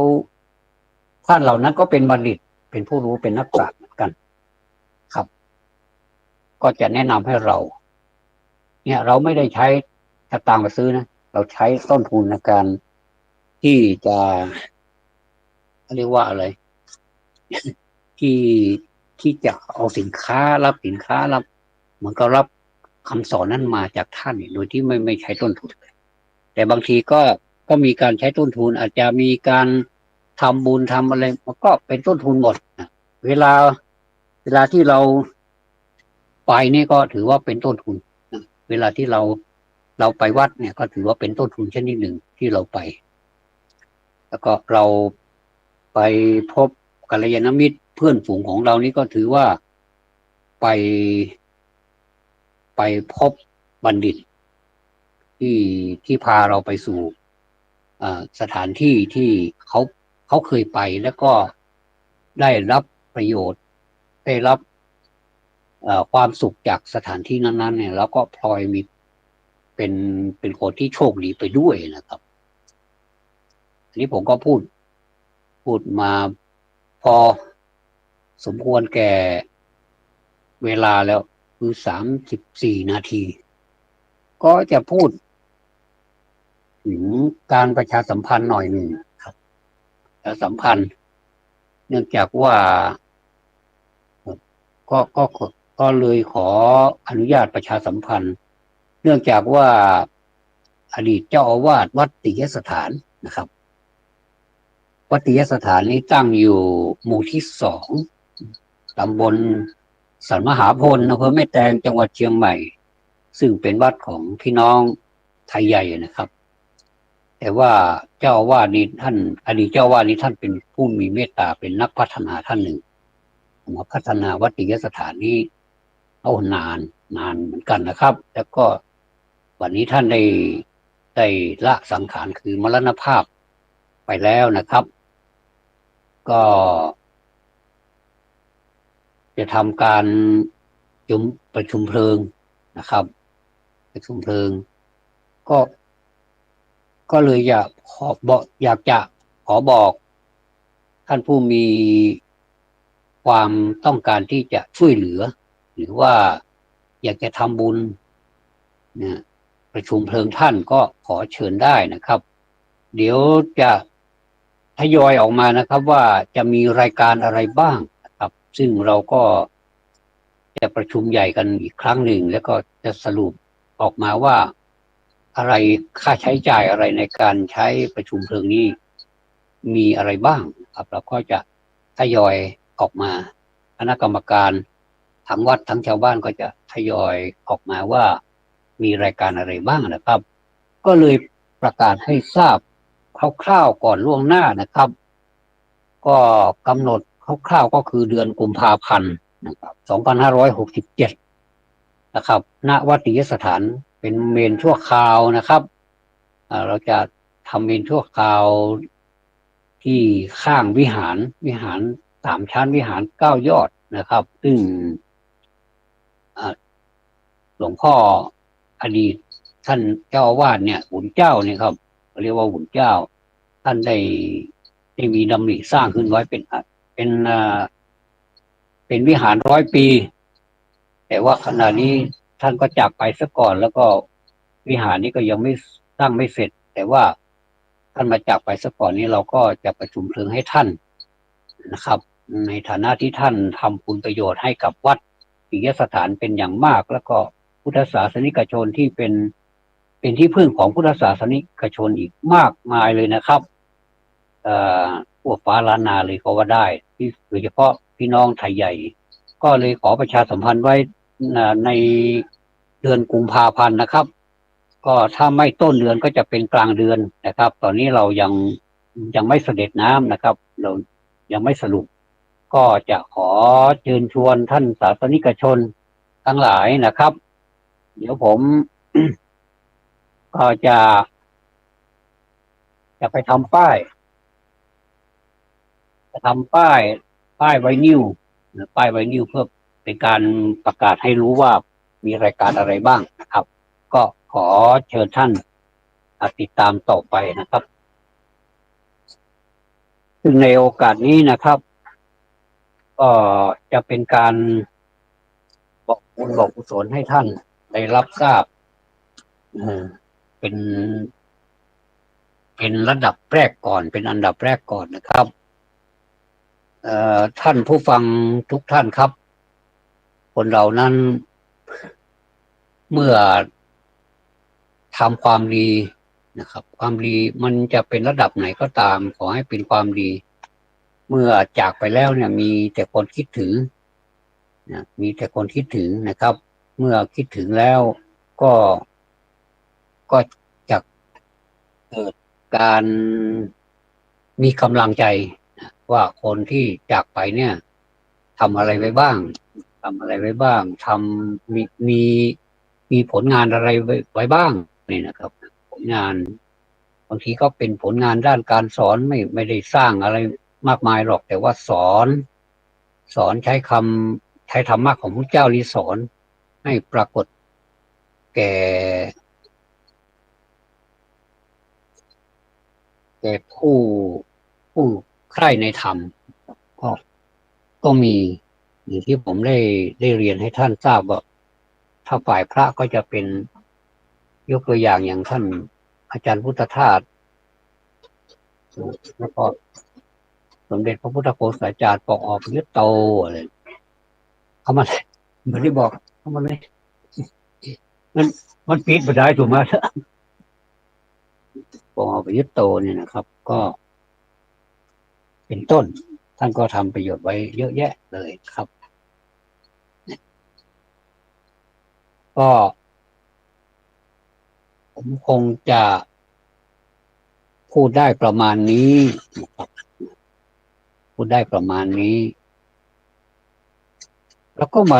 ท่านเหล่านั้นก็เป็นบัณฑิตเป็นผู้รู้เป็นนักปราชญ์เหมือนกันครับก็จะแนะนำให้เราเนี่ยเราไม่ได้ใช้สตางค์มาซื้อนะเราใช้ต้นทุนในการที่จะเรียกว่าอะไรที่ที่จะเอาสินค้ารับสินค้ารับเหมือนกับรับคำสอนนั้นมาจากท่านโดยที่ไม่ใช้ต้นทุนแต่บางทีก็มีการใช้ต้นทุนอาจจะมีการทำบุญทำอะไรมันก็เป็นต้นทุนหมดเวลาที่เราไปนี่ก็ถือว่าเป็นต้นทุนเวลาที่เราไปวัดเนี่ยก็ถือว่าเป็นต้นทุนชนิดหนึ่งที่เราไปแล้วก็เราไปพบกัลยาณมิตรเพื่อนฝูงของเรานี่ก็ถือว่าไปไปพบบัณฑิตที่พาเราไปสู่สถานที่ที่เขาเคยไปแล้วก็ได้รับประโยชน์ได้รับความสุขจากสถานที่นั้นๆเนี่ยแล้วก็พลอยมีเป็นคนที่โชคดีไปด้วยนะครับทีนี้ผมก็พูดมาพอสมควรแก่เวลาแล้วคือ34 นาทีก็จะพูดถึงการประชาสัมพันธ์หน่อยหนึ่งครับประชาสัมพันธ์เนื่องจากว่าก็ก็ก็เลยขออนุญาตประชาสัมพันธ์เนื่องจากว่าอดีตเจ้าอาวาสวัดติยสถานนะครับวัดติยสถานนี้ตั้งอยู่หมู่ที่2ตำบลสันมหาพลอำเภอแม่แตงจังหวัดเชียงใหม่ซึ่งเป็นวัดของพี่น้องไทยใหญ่นะครับแต่ว่าเจ้าอาวาสนี้ท่านอดีตเจ้าอาวาสนี้ท่านเป็นผู้มีเมตตาเป็นนักพัฒนาท่านหนึ่งมาพัฒนาวัดติยสถานนี้เอานานเหมือนกันนะครับแล้วก็วันนี้ท่านได้ละสังขารคือมรณภาพไปแล้วนะครับก็จะทำการประชุมเพลิงนะครับประชุมเพลิงก็เลยอยากจะขอบอกท่านผู้มีความต้องการที่จะช่วยเหลือหรือว่าอยากจะทำบุญนะประชุมเพลิงท่านก็ขอเชิญได้นะครับเดี๋ยวจะทยอยออกมานะครับว่าจะมีรายการอะไรบ้างนะครับซึ่งเราก็จะประชุมใหญ่กันอีกครั้งหนึ่งแล้วก็จะสรุปออกมาว่าอะไรค่าใช้จ่ายอะไรในการใช้ประชุมเพลิงนี้มีอะไรบ้างครับเราก็จะทยอยออกมาคณะกรรมการทั้งวัดทั้งชาวบ้านก็จะทยอยออกมาว่ามีรายการอะไรบ้างนะครับก็เลยประกาศให้ทราบคร่าวๆก่อนล่วงหน้านะครับก็กำหนดคร่าวๆก็คือเดือนกุมภาพันธ์นะครับ2567นะครับณวัดติยสถานเป็นเมนชั่วคราวนะครับเราจะทำเมนชั่วคราวที่ข้างวิหาร3 ชั้นวิหาร9 ยอดนะครับซึ่งหลวงพ่ออดีตท่านเจ้าอาวาสเนี่ยหุ่นเจ้าเนี่ยครับเรียกว่าหุ่นเจ้าท่านได้มีดำริสร้างขึ้นไว้เป็นวิหาร100 ปี แต่ว่าขณะนี้ท่านก็จากไปซะก่อนแล้วก็วิหารนี้ก็ยังไม่สร้างไม่เสร็จแต่ว่าท่านมาจากไปซะก่อนนี้เราก็จะประชุมเพลิงให้ท่านนะครับในฐานะที่ท่านทำคุณประโยชน์ให้กับวัดปิยสถานเป็นอย่างมากแล้วก็พุทธศาสนิกชนที่เป็น เป็นที่พึ่งของพุทธศาสนิกชนอีกมากมายเลยนะครับเอ่ทั่วฟ้าล้านนาเลยก็ว่าได้ที่โดยเฉพาะพี่น้องไทยใหญ่ก็เลยขอประชาสัมพันธ์ไว้ในเดือนกุมภาพันธ์นะครับก็ถ้าไม่ต้นเดือนก็จะเป็นกลางเดือนนะครับตอนนี้เรายังไม่เสด็จน้ำนะครับเรายังไม่สรุปก็จะขอเชิญชวนท่านศาสนิกชนทั้งหลายนะครับเดี๋ยวผม ก็จะไปทำป้ายจะทำป้ายไวนิลป้ายไวนิลเพื่อเป็นการประกาศให้รู้ว่ามีรายการอะไรบ้างนะครับก็ขอเชิญท่านติดตามต่อไปนะครับซึ่งในโอกาสนี้นะครับก็จะเป็นการบอกบุญบอกกุศลให้ท่านได้รับทราบเป็นระดับแรกก่อนเป็นอันดับแรกก่อนนะครับท่านผู้ฟังทุกท่านครับคนเรานั้นเมื่อทำความดีนะครับความดีมันจะเป็นระดับไหนก็ตามขอให้เป็นความดีเมื่อจากไปแล้วเนี่ยมีแต่คนคิดถึงนะมีแต่คนคิดถึงนะครับเมื่อคิดถึงแล้วก็จะเกิดการมีกำลังใจว่าคนที่จากไปเนี่ยทำอะไรไว้บ้างมีผลงานอะไรไว้บ้างนี่นะครับผลงานบางทีก็เป็นผลงานด้านการสอนไม่ได้สร้างอะไรมากมายหรอกแต่ว่าสอนใช้ธรรมะของพระเจ้าสอนให้ปรากฏแก่ผู้ใคร่ในธรรมก็มีอย่างที่ผมได้เรียนให้ท่านทราบว่าถ้าฝ่ายพระก็จะเป็นยกตัวอย่างท่านอาจารย์พุทธทาสแล้วก็สมเด็จพระพุทธโฆษาจารย์ปอปยุตโตอะไรเขามาเลยเหมือนที่บอกเขามาเลยมันปิดไปได้ถูกไหมปอปยุตโตเนี่ยนะครับก็เป็นต้นท่านก็ทำประโยชน์ไว้เยอะแยะเลยครับก็ผมคงจะพูดได้ประมาณนี้นะครับพูดได้ประมาณนี้แล้วก็มา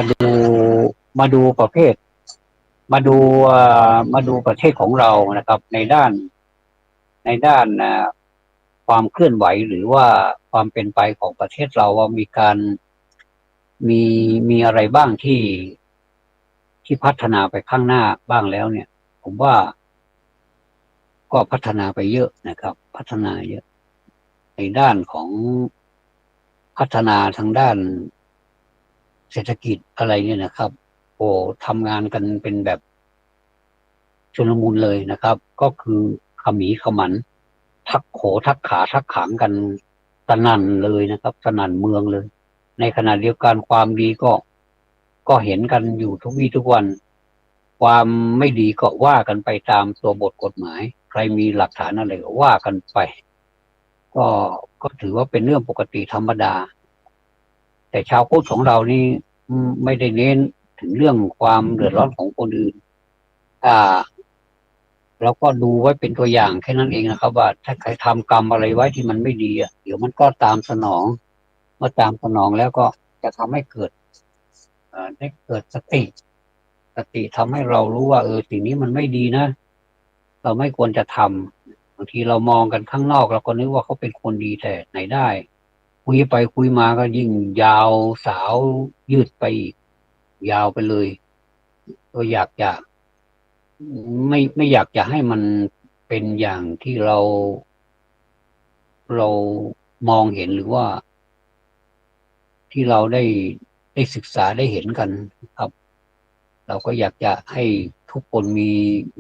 ดูประเภทมาดูมาดูประเทศของเรานะครับในด้านความเคลื่อนไหวหรือว่าความเป็นไปของประเทศเราว่ามีมีอะไรบ้างที่พัฒนาไปข้างหน้าบ้างแล้วเนี่ยผมว่าก็พัฒนาไปเยอะนะครับพัฒนาเยอะในด้านของพัฒนาทางด้านเศรษฐกิจอะไรเนี่ยนะครับโอ้ทำงานกันเป็นแบบชุลมุนเลยนะครับก็คือขมีขมันทักโขทักขาทักขังกันสนั่นเลยนะครับสนั่นเมืองเลยในขณะเดียวกันความดีก็เห็นกันอยู่ทุกวี่ทุกวันความไม่ดีก็ว่ากันไปตามตัวบทกฎหมายใครมีหลักฐานอะไรก็ว่ากันไปก็ก็ถือว่าเป็นเรื่องปกติธรรมดาแต่ชาวพุทธของเรานี่ไม่ได้เน้นถึงเรื่องความเดือดร้อนของคนอื่นอ่าเราก็ดูไว้เป็นตัวอย่างแค่นั้นเองนะครับว่าถ้าใครทำกรรมอะไรไว้ที่มันไม่ดีเดี๋ยวมันก็ตามสนองเมื่อตามสนองแล้วก็จะทำให้เกิดได้เกิดสติทำให้เรารู้ว่าสิ่งนี้มันไม่ดีนะเราไม่ควรจะทำบางทีเรามองกันข้างนอกเราก็นึกว่าเขาเป็นคนดีแต่ไหนได้คุยไปคุยมาก็ยิ่งยาวสาวยืดไปอีกยาวไปเลยก็อยากจะไม่อยากจะให้มันเป็นอย่างที่เรามองเห็นหรือว่าที่เราได้ศึกษาได้เห็นกันครับเราก็อยากจะให้ทุกคน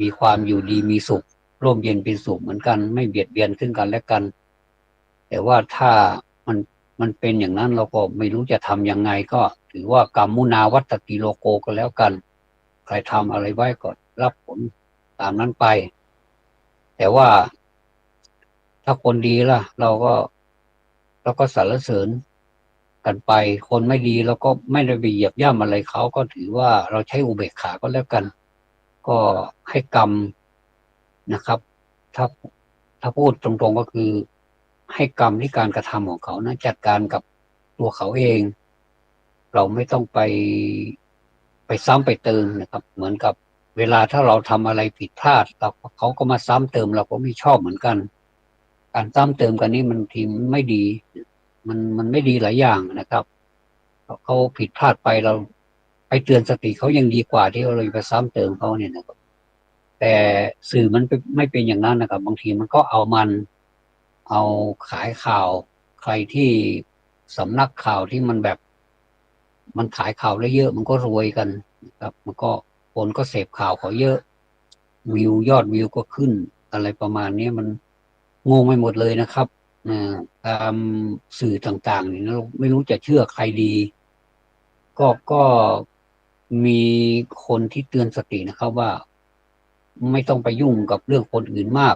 มีความอยู่ดีมีสุขร่มเย็นเป็นสุขเหมือนกันไม่เบียดเบียนซึ่งกันและกันแต่ว่าถ้ามันมันเป็นอย่างนั้นเราก็ไม่รู้จะทำยังไงก็ถือว่ากรรมมุนาวัตติโลโกก็แล้วกันใครทำอะไรไว้ก็รับผล ตามนั้นไปแต่ว่าถ้าคนดีล่ะเราก็สรรเสริญกันไปคนไม่ดีเราก็ไม่ได้ไปเหยียบย่ำอะไรเขาก็ถือว่าเราใช้อุเบกขาก็แล้วกันก็ให้กรรมนะครับถ้าถ้าพูดตรงๆก็คือให้กรรมที่การกระทำของเขานะจัดการกับตัวเขาเองเราไม่ต้องไปซ้ำไปเติมนะครับเหมือนกับเวลาถ้าเราทำอะไรผิดพลาดเขาก็มาซ้ำเติมเราก็ไม่ชอบเหมือนกันการซ้ำเติมกันนี่มันทีมไม่ดีมันไม่ดีหลายอย่างนะครับเขาผิดพลาดไปเราไปเตือนสติเขายังดีกว่าที่เราไปซ้ำเติมเขาเนี่ยนะครับแต่สื่อมันไม่เป็นอย่างนั้นนะครับบางทีมันก็เอาขายข่าวใครที่สำนักข่าวที่มันแบบมันขายข่าวได้เยอะมันก็รวยกันนะครับมันก็คนก็เสพข่าวเขาเยอะยอดวิวก็ขึ้นอะไรประมาณนี้มันงงไปหมดเลยนะครับตามสื่อต่างๆนี่เราไม่รู้จะเชื่อใครดีก็มีคนที่เตือนสตินะครับว่าไม่ต้องไปยุ่งกับเรื่องคนอื่นมาก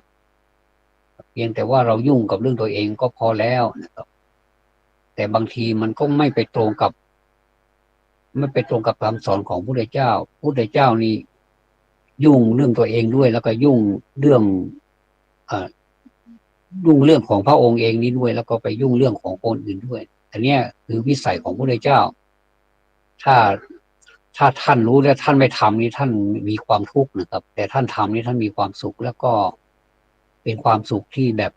เพียงแต่ว่าเรายุ่งกับเรื่องตัวเองก็พอแล้วนะครับแต่บางทีมันก็ไม่ไปตรงกับคำสอนของพระพุทธเจ้าพระพุทธเจ้านี่ยุ่งเรื่องตัวเองด้วยแล้วก็ยุ่งเรื่องเอ่อยุ่งเรื่องของพระองค์เองนี้ด้วยแล้วก็ไปยุ่งเรื่องของคนอื่นด้วยอันเนี้ยคือวิสัยของพระพุทธเจ้าถ้าถ้าท่านรู้และท่านไม่ทำนี่ท่านมีความทุกข์นะครับแต่ท่านทำนี่ท่านมีความสุขแล้วก็เป็นความสุขที่แบบ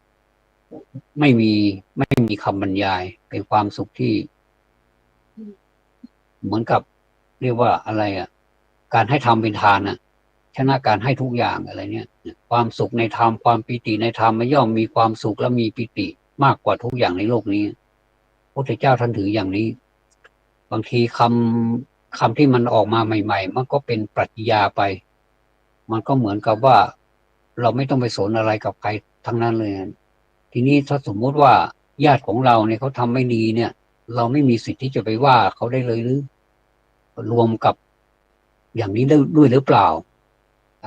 ไม่มีไม่มีคำบรรยายเป็นความสุขที่เหมือนกับเรียกว่าอะไรอ่ะการให้ทำเป็นทานน่ะชนะการให้ทุกอย่างอะไรเนี่ยความสุขในธรรมความปิติในธรรมไม่ย่อมมีความสุขและมีปิติมากกว่าทุกอย่างในโลกนี้พระพุทธเจ้าท่านถืออย่างนี้บางทีคำที่มันออกมาใหม่ๆมันก็เป็นปรัชญาไปมันก็เหมือนกับว่าเราไม่ต้องไปสนอะไรกับใครทั้งนั้นเลยทีนี้ถ้าสมมุติว่าญาติของเราเนี่ยเขาทำไม่ดีเนี่ยเราไม่มีสิทธิ์ที่จะไปว่าเขาได้เลยหรือรวมกับอย่างนี้ด้วยหรือเปล่า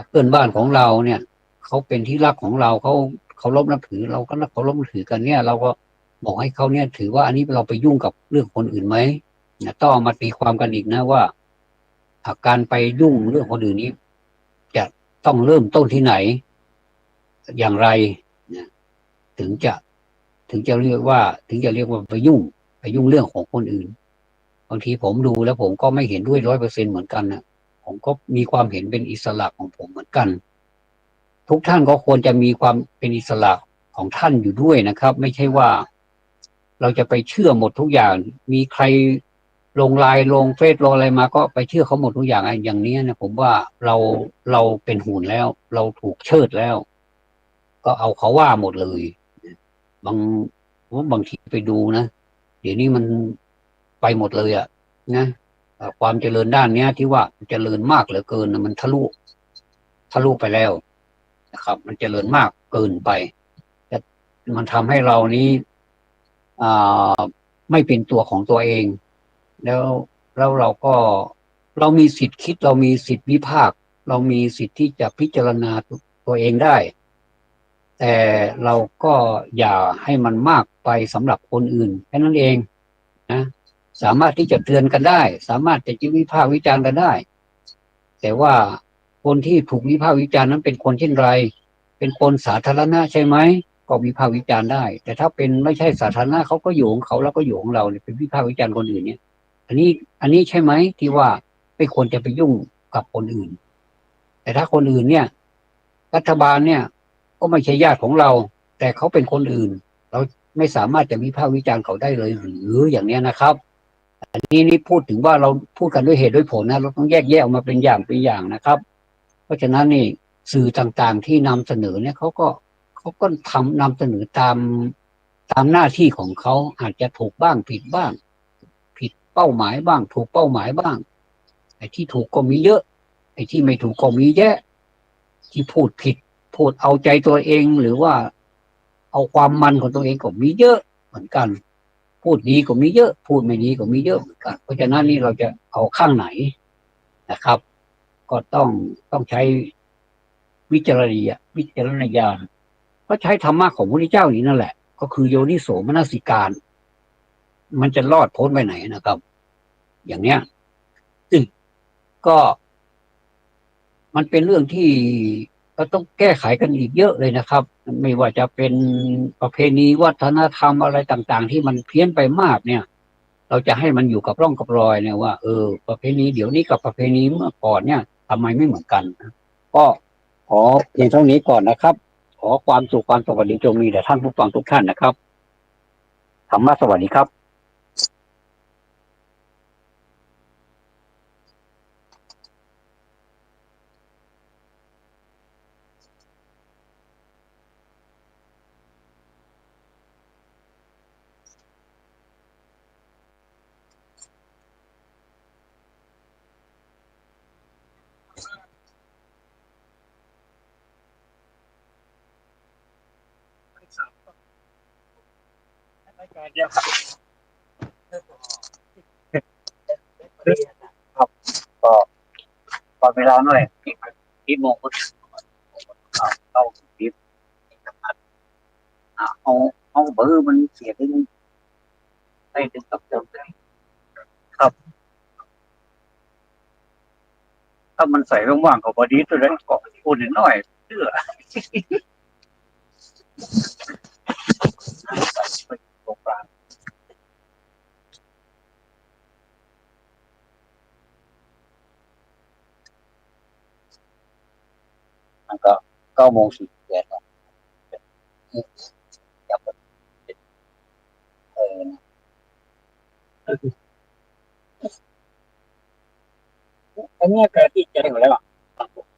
เพื่อนบ้านของเราเนี่ยเขาเป็นที่รักของเราเขาเคารพนับถือเราก็เคารพนับถือกันเนี่ยเราก็บอกให้เขาเนี่ยถือว่าอันนี้เราไปยุ่งกับเรื่องคนอื่นไหมต้องเอามาตีความกันอีกนะว่าการไปยุ่งเรื่องคนอื่นนี้จะต้องเริ่มต้นที่ไหนอย่างไรนะถึงจะถึงจะเรียกว่าไปยุ่งเรื่องของคนอื่นบางทีผมดูแล้วผมก็ไม่เห็นด้วย100%เหมือนกันนะผมก็มีความเห็นเป็นอิสระของผมเหมือนกันทุกท่านก็ควรจะมีความเป็นอิสระของท่านอยู่ด้วยนะครับไม่ใช่ว่าเราจะไปเชื่อหมดทุกอย่างมีใครลงไลน์ลงเฟซลงอะไรมาก็ไปเชื่อเขาหมดทุกอย่างอย่างนี้นะผมว่าเราเป็นหุ่นแล้วเราถูกเชิดแล้วก็เอาเขาว่าหมดเลยบางบางทีไปดูนะเดี๋ยวนี้มันไปหมดเลยอ่ะนะความเจริญด้านเนี้ยที่ว่าเจริญมากเหลือเกินนะมันทะลุไปแล้วนะครับมันเจริญมากเกินไปแต่มันทำให้เรานี้อ่าไม่เป็นตัวของตัวเองแล้วแล้วเรามีสิทธิ์คิดเรามีสิทธิวิพากษ์เรามีสิทธิ์ที่จะพิจารณาตัวเองได้แต่เราก็อย่าให้มันมากไปสำหรับคนอื่นแค่นั้นเองนะสามารถที่จะเตือนกันได้สามารถจะวิพากษ์วิจารณ์กันได้แต่ว่าคนที่ถูกวิพากษ์วิจารณ์นั้นเป็นคนเช่นไรเป็นคนสาธารณะใช่ไหมก็วิพากษ์วิจารณ์ได้แต่ถ้าเป็นไม่ใช่สาธารณะเขาก็อยู่ของเขาแล้วก็อยู่ของเราเนี่ยเป็นวิพากษ์วิจารณ์คนอื่นเนี่ยอันนี้ใช่ไหมที่ว่าไม่ควรจะไปยุ่งกับคนอื่นแต่ถ้าคนอื่นเนี่ยรัฐบาลเนี่ยก็ไม่ใช่ญาติของเราแต่เขาเป็นคนอื่นเราไม่สามารถจะวิพากษ์วิจารณ์เขาได้เลยหรืออย่างเนี้ยนะครับนี่พูดถึงว่าเราพูดกันด้วยเหตุด้วยผลนะเราต้องแยกแยะออกมาเป็นอย่างนะครับเพราะฉะนั้นนี่สื่อต่างๆที่นำเสนอเนี่ยเขาก็นำเสนอตามหน้าที่ของเขาอาจจะถูกบ้างผิดบ้างผิดเป้าหมายบ้างถูกเป้าหมายบ้างไอ้ที่ถูกก็มีเยอะไอ้ที่ไม่ถูกก็มีแยะที่พูดผิดพูดเอาใจตัวเองหรือว่าเอาความมันของตัวเองก็มีเยอะเหมือนกันพูดดีก็มีเยอะพูดไม่ดีก็มีเยอะเหมือนกันเพราะฉะนั้นนี่เราจะเอาข้างไหนนะครับก็ต้องใช้ วิจารณญาณก็ใช้ธรรมะของพระพุทธเจ้านี้นั่นแหละก็คือโยนิโสมนสิการมันจะรอดพ้นไปไหนนะครับอย่างเนี้ยซึ่งก็มันเป็นเรื่องที่เราต้องแก้ไขกันอีกเยอะเลยนะครับไม่ว่าจะเป็นประเพณีวัฒนธรรมอะไรต่างๆที่มันเพี้ยนไปมากเนี่ยเราจะให้มันอยู่กับร่องกับรอยเนี่ยว่าประเพณีเดี๋ยวนี้กับประเพณีเมื่อก่อนเนี่ยทำไมไม่เหมือนกันก็ขอเพียงเท่านี้ก่อนนะครับขอความสุขความสวัสดีจงมีแด่ท่านผู้ฟังทุกท่านนะครับธรรมะสวัสดีครับครับก็ตอนเวลาหน่อยที่โมงก็เข้าที่เอาเบอร์มันเสียได้ถึงกับเติมเลยครับถ้ามันใส่ว่างๆก็พอดีตัวนั้นก็พูดน้อยเชื่อตรงกลางมันก็9:48จับเอออันนี้ก็ที่จะได้หมดแล้ว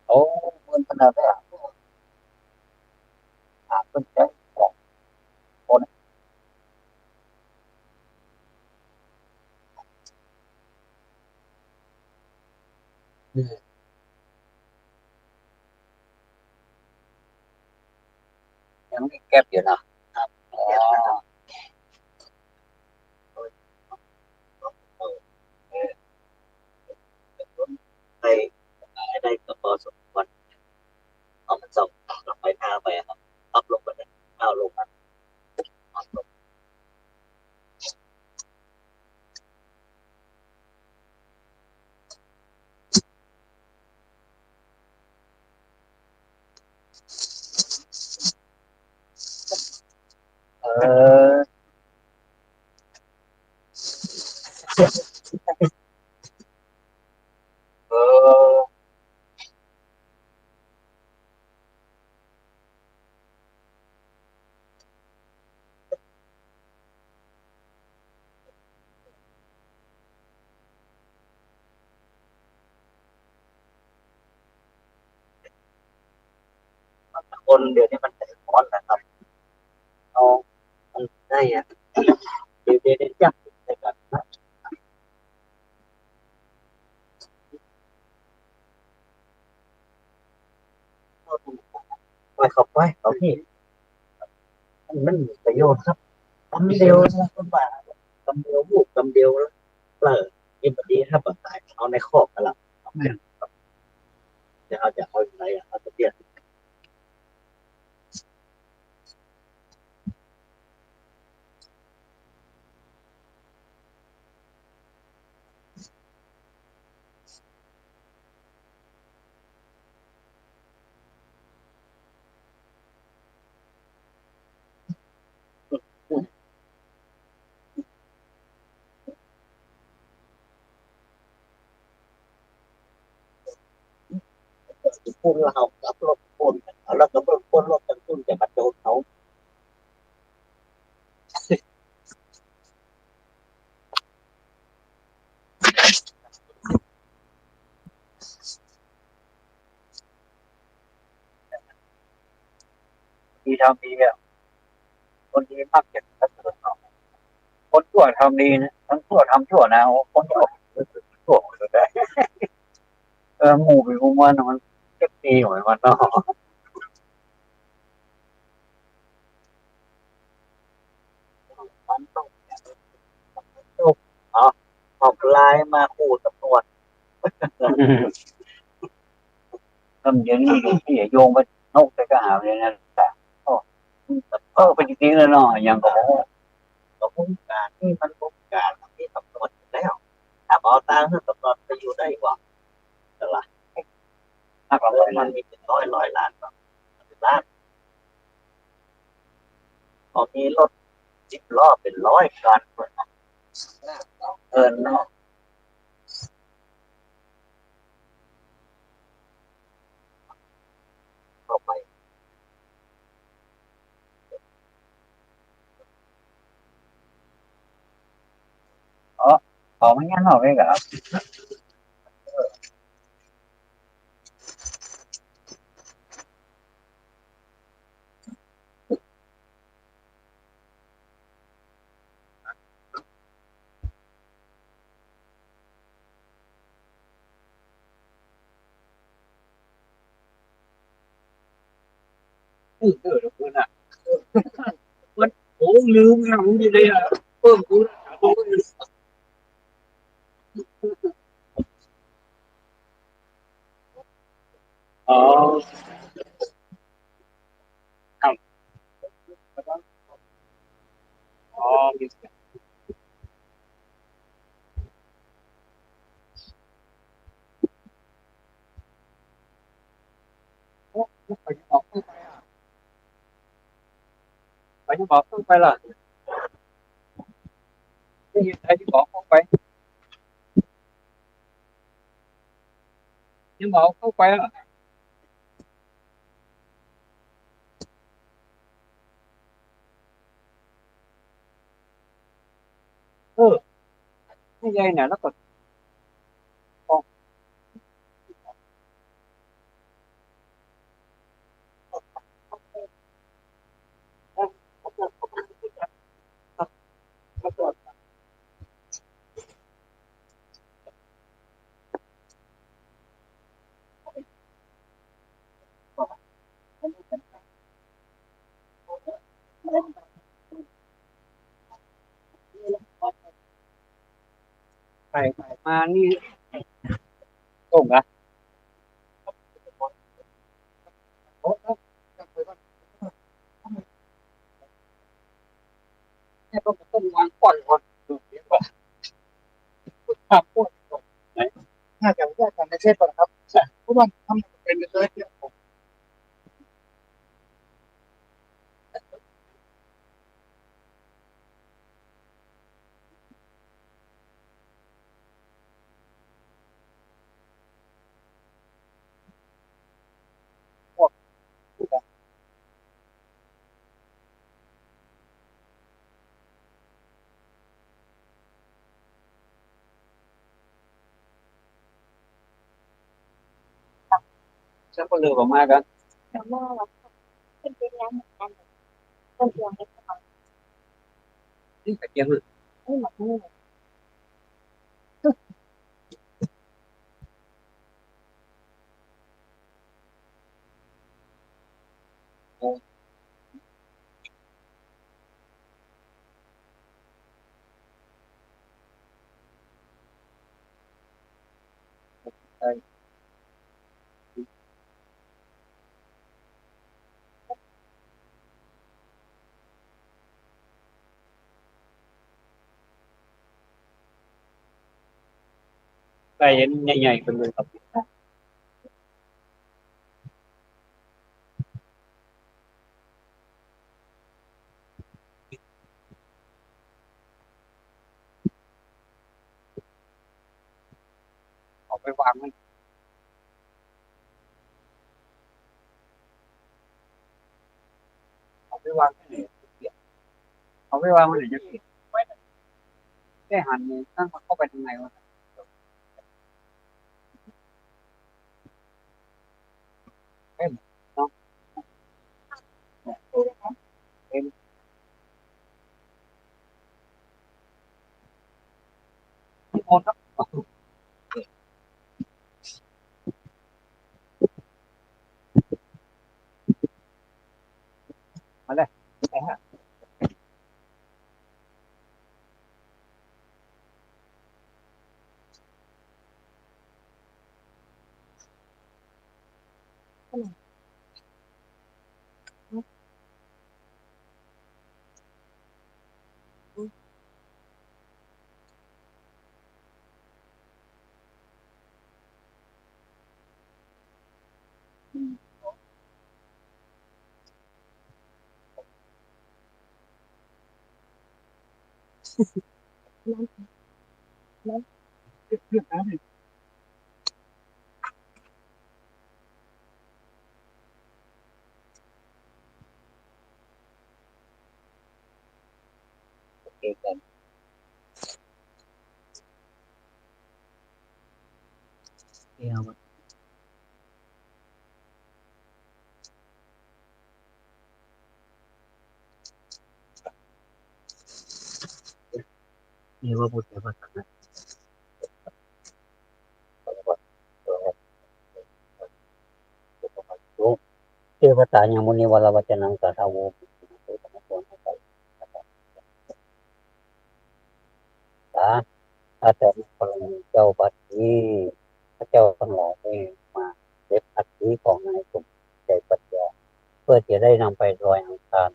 โอ้มันขนาดนี้เป็นใจของคนยังมีแก๊บอยู่นะอ๋อในในกระเป๋าสมบัติเอามันส่งไปพาไปครับอัพลงไปเอาลงมาเออเออคนเดี๋ยวนี้มันใจร้อนนะครับเอามันได้อะเดี๋ยวจับในการไปขับไปเขาพี่มันมีประโยชน์ครับทำเดียวนะคุณป่าทำเดียวลูกทำเดียวแล้วเปิดยินดีถ้าปัจจัยเอาในครอบกันละจะเอาจะเอาอย่างไรอ่ะเอาจะเปลี่ยนพูดเรากับรถคนแล้วก็รถคนรถกันตุ้นจะมาโดนเขาดีทำดีอ่ะคนดีมากเก็บกระสุนคนชั่วทำดีนะทั้งชั่วทำชั่วนะคนชั่วชั่วก็ได้หมู่ไปหมู่มันมันเก็บดีหน่อยมันเนาะมันต้องจบอ๋อออกไลน์มาขู่ตำรวจ ลำเย็นที่โยงไปนกไปก็หาเลยนั่นแหละเป็นจริงๆแล้วเนาะอย่างก็ก็คงการที่มันคงการที่ตำรวจแล้วถ้าเอาตังค์ตำรวจไปอยู่ได้กว่าตลาดถ้าเรามันมีเป็นร้อยล้านล้านตอนนี้รถ10 ล้อเป็น100 คันเกินเนาะเข้าไปของไม่งั้นหรอกเลยครับตื้อตื้อทุกคนอ่ะมันโอ้ลืมอ่ะมึงยังไงอ่ะเพิ่มกูอ๋อครับอ๋อมีไปที่บอกไปอ่ะไปที่บอกไปล่ะไม่เห็นใครที่บอกไปที่บอกไปอ่ะเออไม่ใช่เนี่ยแล้วก็บอกไปมานี่ตรงอ่ะโอ้เนี่ยก็ต้องวางก่อนก่อนดูดีกว่าครับพูดน่าจะแยกกันในเช่นก่อนครับเพราะว่าทำเป็นเลยเนี่ยผมบอกฉันก็เลยออกมากันแล้วก็เป็นไปแล้วเหมือนกันต้นเดือนไม่พอนี่ตะเกียงไม่หมดนี่โอ้ใช่ใหญ่ๆเป็นเลยครับเอาไปวางมันเอาไปวางที่ไหนเอาไปวางไว้ไหนจะเก็บแค่หันมือตั้งมันเข้าไปทางไหนวะเอ็มเนาะเอ็มที่โอนครับมาเลยไปฮะ น้ำ เรื่องนั้นเองกันเดียวนี่ว่าพูดแต่ภาษาเทวตายังมุนีวรวัจนังสาธาโวสาถ้าแต่พระเจ้าบัดนี้พระเจ้าทั้งหลายได้มาเด็ดอัฐิของนายสมใจปัญญาเพื่อจะได้นำไปลอยอังคาร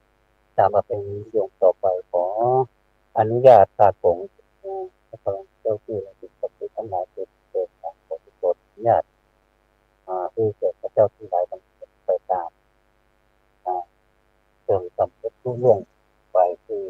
ตามประเพณีนิยมต่อไปขออนุญาตตากงพระเจ้าที่และสิ่งศักดิ์สิทธิ์ทั้งหลายเกิดตามกฎอนุญาตที่เกิดพระเจ้าที่หลายทั้งไปตามเติมสำเร็จรุ่งเรืองไปคือ